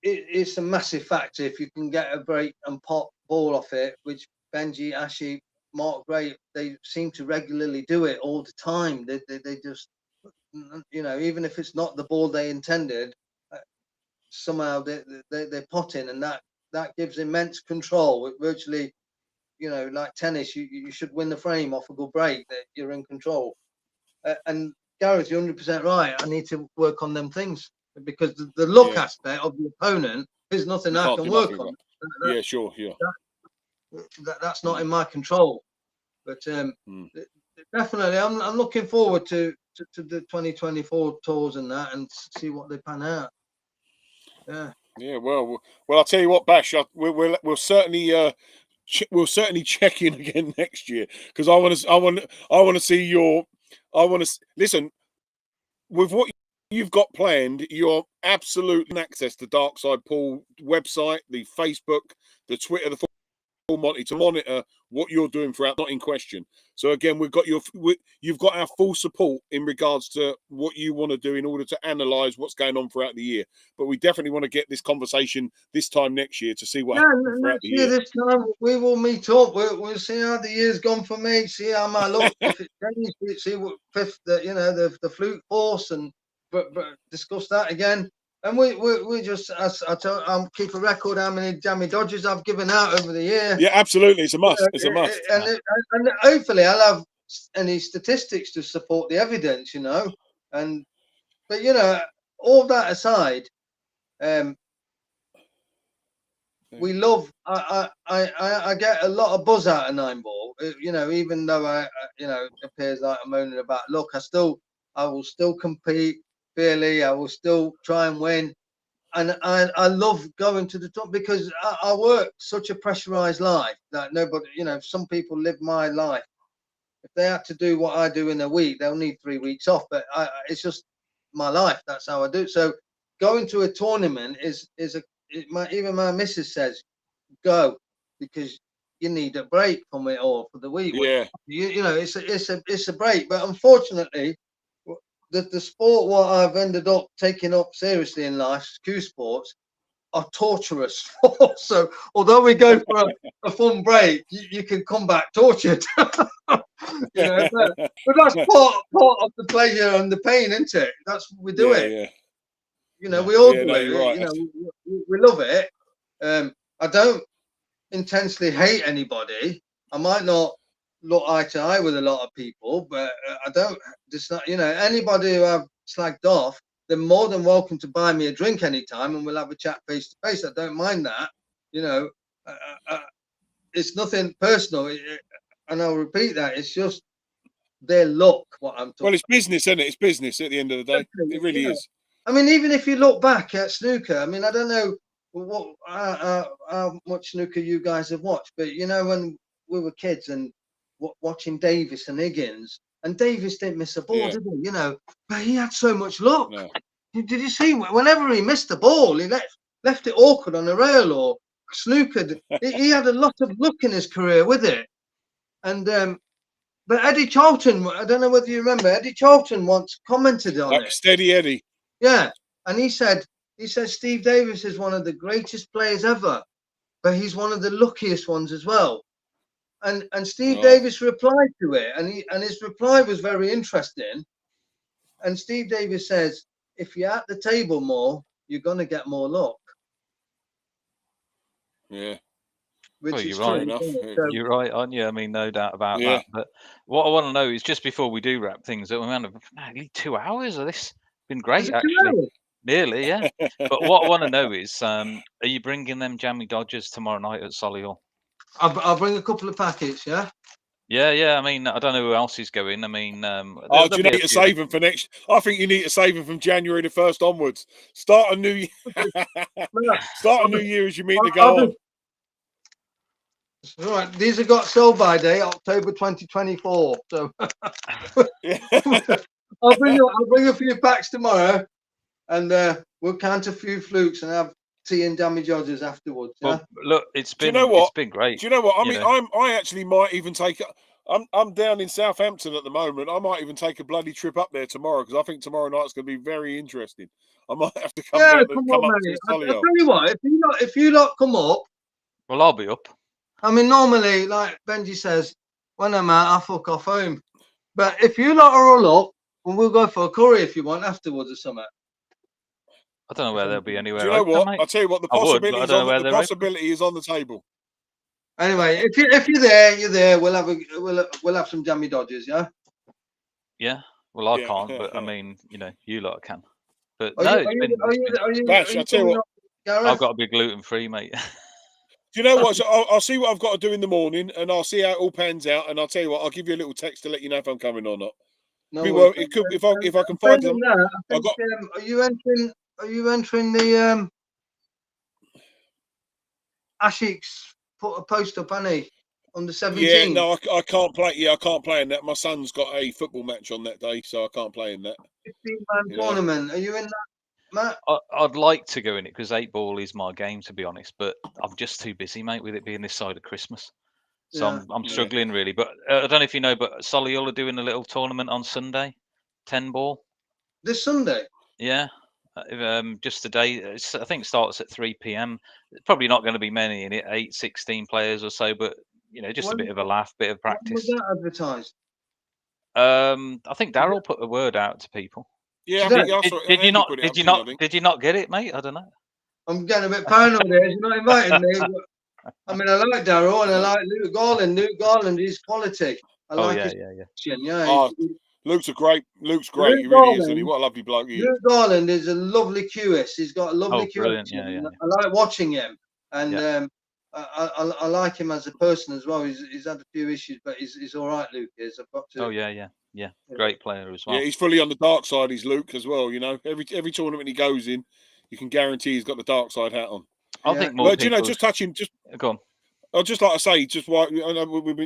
it's a massive factor if you can get a break and pop ball off it, which Benji, Ashi, Mark Gray, they seem to regularly do it all the time. They just, you know, even if it's not the ball they intended, somehow they pot in, and that gives immense control. It virtually, you know, like tennis, you should win the frame off a good break. That you're in control. And Gareth, you're 100% right. I need to work on them things, because the luck aspect of the opponent is nothing I can work on. Yeah, sure, yeah. That's not in my control. But definitely, I'm looking forward to the 2024 tours and that, and see what they pan out. Yeah. Yeah. Well, I'll tell you what, Bash. We'll certainly we'll certainly check in again next year, because I want to see your. I want to listen with what you've got planned. You're absolute access to darkSIDepool website, the Facebook, the Twitter, the full Monty, to monitor what you're doing throughout. Not in question. So again, you've got our full support in regards to what you want to do in order to analyse what's going on throughout the year. But we definitely want to get this conversation this time next year to see what happens throughout the year. This time we will meet up. We'll see how the year's gone for me. See how my luck, if it changed. See what fifth, the flute force, and but discuss that again. And we just, I'll keep a record how many jammy dodges I've given out over the year. Yeah, absolutely, it's a must. It's a must. And hopefully I'll have any statistics to support the evidence, you know. But you know, all that aside, we love. I get a lot of buzz out of 9-ball. You know, even though you know, it appears like I'm moaning about luck, I will still compete fairly. I will still try and win, and I love going to the top, because I work such a pressurized life that nobody, you know, some people live my life. If they had to do what I do in a week, they'll need 3 weeks off. But it's just my life. That's how I do it. So going to a tournament even my missus says, go, because you need a break from it all for the week. Yeah. You know, it's a break. But unfortunately, the sport what I've ended up taking up seriously in life, cue sports, are torturous. So although we go for a fun break, you can come back tortured. You know, but that's part of the pleasure and the pain, isn't it? That's we do it. Yeah. You know, we all do no, it. Right. You know, we love it. I don't intensely hate anybody. I might not look eye to eye with a lot of people, but I don't. Just not, you know, anybody who I've slagged off, they're more than welcome to buy me a drink anytime, and we'll have a chat face to face. I don't mind that. You know, it's nothing personal, and I'll repeat that. It's just their luck. What I'm talking. Well, it's business, isn't it? It's business at the end of the day. It really is. I mean, even if you look back at snooker, I mean, I don't know how much snooker you guys have watched, but you know, when we were kids and watching Davis and Higgins, and Davis didn't miss a ball, did he? You know, but he had so much luck. No. Did you see? Whenever he missed the ball, he left it awkward on a rail or snookered. He had a lot of luck in his career with it. And but Eddie Charlton, I don't know whether you remember, Eddie Charlton once commented on it. Steady Eddie. Yeah, and he said Steve Davis is one of the greatest players ever, but he's one of the luckiest ones as well. And Steve Davis replied to it, and his reply was very interesting. And Steve Davis says, if you're at the table more, you're gonna get more luck. Yeah. Well, you're right. You're right, aren't you? I mean, no doubt about that. But what I want to know is, just before we do wrap things up, we're nearly 2 hours of this. Been great, actually. Nearly, yeah. But what I want to know is, are you bringing them jammy dodgers tomorrow night at Solihull? I'll bring a couple of packets, yeah. Yeah. I mean, I don't know who else is going. I mean, do you need to save them for next? I think you need to save them from January the 1st onwards. Start a new year. Start a new year as you mean to go on. All right, these have got sold by day October 2024. So I'll bring a few packs tomorrow, and we'll count a few flukes and have tea and jammy dodgers afterwards. Yeah? Well, look, it's been great. Do you know what? I mean, I actually might even take. I'm down in Southampton at the moment. I might even take a bloody trip up there tomorrow, because I think tomorrow night's going to be very interesting. I might have to come up to Solihull. I'll tell you what, if you lot come up, well, I'll be up. I mean, normally, like Benji says, when I'm out, I'll fuck off home. But if you lot are all up, we'll go for a curry if you want afterwards or something. I don't know where they'll be Do anywhere. you know open, what? mate. I'll tell you what. The I would, possibility but I is don't know on where the they're open. possibility is on the table. Anyway, if you're there, you're there. We'll have some jammy dodgers, yeah. Yeah. Well, I Yeah. can't, but I mean, you know, you lot can. But Are no, you, it's are you, been. are you, are you, Bash, are you I'll tell you coming what. up, Gareth? I've got to be gluten free, mate. Do you know what? So I'll see what I've got to do in the morning, and I'll see how it all pans out. And I'll tell you what, I'll give you a little text to let you know if I'm coming or not. No Well, worries. it could if I can find Failing them. that, I I've think, got. are you entering the Ashik's put a post up, hasn't he? On the 17th. Yeah, no, I can't play. Yeah, I can't play in that. My son's got a football match on that day, so I can't play in that. 15-man tournament. Are you in that, Matt? I'd like to go in it because 8 ball is my game, to be honest. But I'm just too busy, mate, with it being this side of Christmas. So Yeah. I'm struggling really. But I don't know if you know, but Solihull are doing a little tournament on Sunday, 10-ball. This Sunday. Yeah. Just today, I think it starts at 3 p.m. Probably not going to be many in it, 8, 16 players or so, but you know, just a bit of a laugh, bit of When was practice. that advertised? I think Daryl put the word out to people. Yeah, Today? Did you not? put it Did up, you didn't he, I not? think? Did you not get it, mate? I don't know. I'm getting a bit paranoid here. You're not inviting me. But, I mean, I like Daryl and I like Luke Garland. Luke Garland is quality. I Oh like yeah, his yeah, yeah. action. Yeah. Oh, Luke's great. Luke's great. Luke He really is, Garland- isn't he? What a lovely bloke he is. Luke Garland is a lovely QS. He's got a lovely Oh, QS. brilliant. Yeah, yeah, yeah. I like watching him, and Yeah. I like him as a person as well. He's had a few issues, but he's all right. Luke is. I've got to. Oh yeah, yeah, yeah. Great player as well. Yeah, he's fully on the dark side. He's Luke as well. You know, every tournament he goes in, you can guarantee he's got the dark side hat on. I Yeah. think more But you know, people. just touching, just Go on. I'd just like to say, just why I know with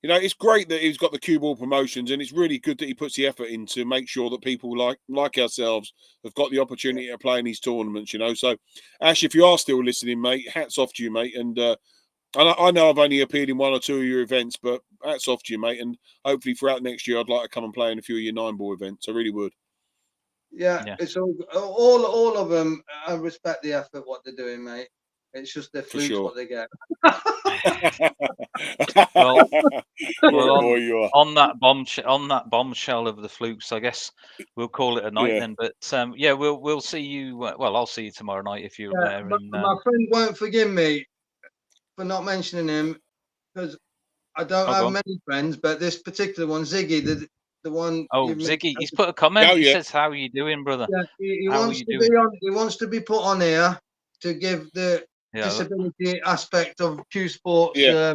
you know, it's great that he's got the cue ball promotions, and it's really good that he puts the effort in to make sure that people like ourselves have got the opportunity to play in these tournaments. You know, so Ash, if you are still listening, mate, hats off to you, mate. And I know I've only appeared in 1 or 2 of your events, but hats off to you, mate. And hopefully throughout next year, I'd like to come and play in a few of your 9-ball events. I really would. Yeah, Yeah. it's all of them. I respect the effort what they're doing, mate. It's just their flukes sure. what they get. Well, What a boy you are. on that bombshell of the flukes, I guess we'll call it a night Yeah. then. But yeah, we'll see you. Well, I'll see you tomorrow night if you're Yeah, there. but And my friend won't forgive me for not mentioning him because I don't Oh, go have on. many friends, but this particular one, Ziggy, the one. Oh, you mentioned- Ziggy, he's put a comment. Oh, He yeah. says, "How are you doing, brother?" Yeah, he How are wants you to doing? be on. He wants to be put on here to give the Yeah, disability aspect of Q Sports Yeah.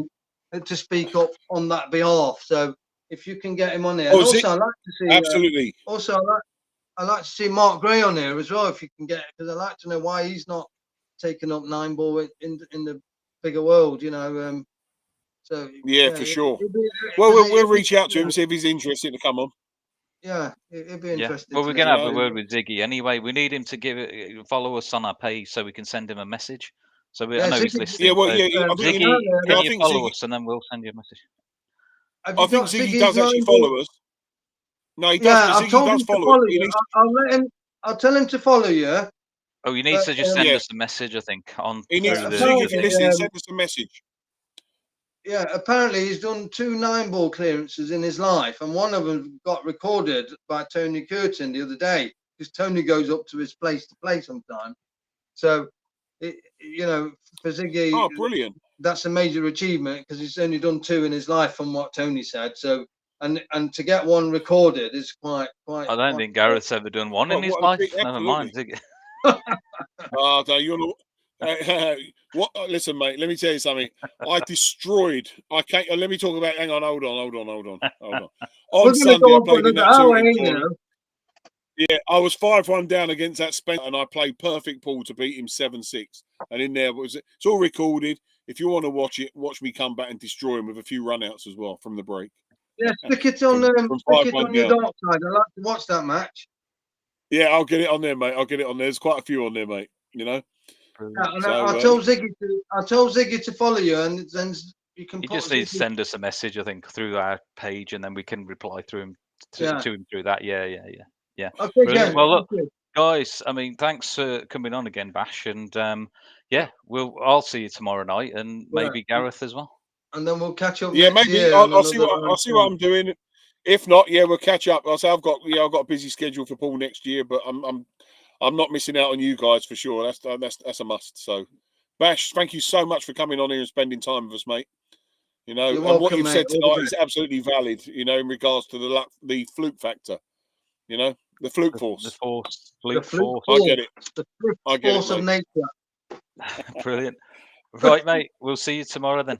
to speak up on that behalf. So if you can get him on here, Oh, and also I'd like to see. Absolutely. Also, I like to see Mark Gray on here as well, if you can get, because I like to know why he's not taking up 9-ball in the bigger world, you know. So Yeah, for sure. it'd be- Well, because we'll it'd be- reach out to him, see if he's interested to come on. Yeah, it'd be yeah. interesting. Well, to we're know. gonna have a Yeah. word with Ziggy anyway. We need him to follow us on our page so we can send him a message. So I know he's Ziggy- listening. Yeah, well, so yeah, I think, Ziggy, yeah, can I you think follow Ziggy, us and then we'll send you a message? Have I you think got Ziggy Ziggy's does actually 9-ball? follow us. No, he does. Yeah, Ziggy I've told does him to follow follow us. He you. needs, I'll let him. I'll tell him to follow you. Oh, you need But, to just send yeah. us a message, I think, on he needs through the. Ziggy, if you're listening, um, send us a message. Yeah, apparently he's done 2 9-ball clearances in his life, and one of them got recorded by Tony Curtin the other day, because Tony goes up to his place to play sometime. So, you know, for Ziggy, Oh, brilliant. that's a major achievement because he's only done 2 in his life, from what Tony said. So, and to get one recorded is quite. I don't think Gareth's ever done one in his What a life. big- Never mind. absolutely. Ziggy. Oh, no, you're not. What? Listen, mate. Let me tell you something. I destroyed. I can't. Let me talk about. Hang on. Hold on. We're On gonna Sunday, go I up played in another that hour, two-in ain't you? tournament. Yeah, I was 5-1 down against that Spencer, and I played perfect pool to beat him 7-6. And in there it's all recorded. If you want to watch it, watch me come back and destroy him with a few runouts as well from the break. Yeah, stick it on From stick it 5-1 on your down. dark side. I like to watch that match. Yeah, I'll get it on there, mate. I'll get it on there. There's quite a few on there, mate. You know. Yeah, and So, I told Ziggy to follow you, and then you can. He put just needs to Ziggy- send us a message, I think, through our page, and then we can reply through him to Yeah. him through that. Yeah. Okay, Brilliant. Jen, Well, look, thank you. guys. I mean, thanks for coming on again, Bash, and yeah, I'll see you tomorrow night, and maybe Gareth as well. and then we'll catch up. Yeah, next maybe year I'll on see another what I'm doing. If not, yeah, we'll catch up. I'll say I've got a busy schedule for Paul next year, but I'm not missing out on you guys for sure. That's a must. So, Bash, thank you so much for coming on here and spending time with us, mate. You know, You're and welcome, what you've mate. said All the tonight best. is absolutely valid. You know, in regards to the fluke factor. You know, the fluke The force. force, The fluke fluke force. I get it. The fluke I get it, force of mate. nature. Brilliant. Right, mate. We'll see you tomorrow then.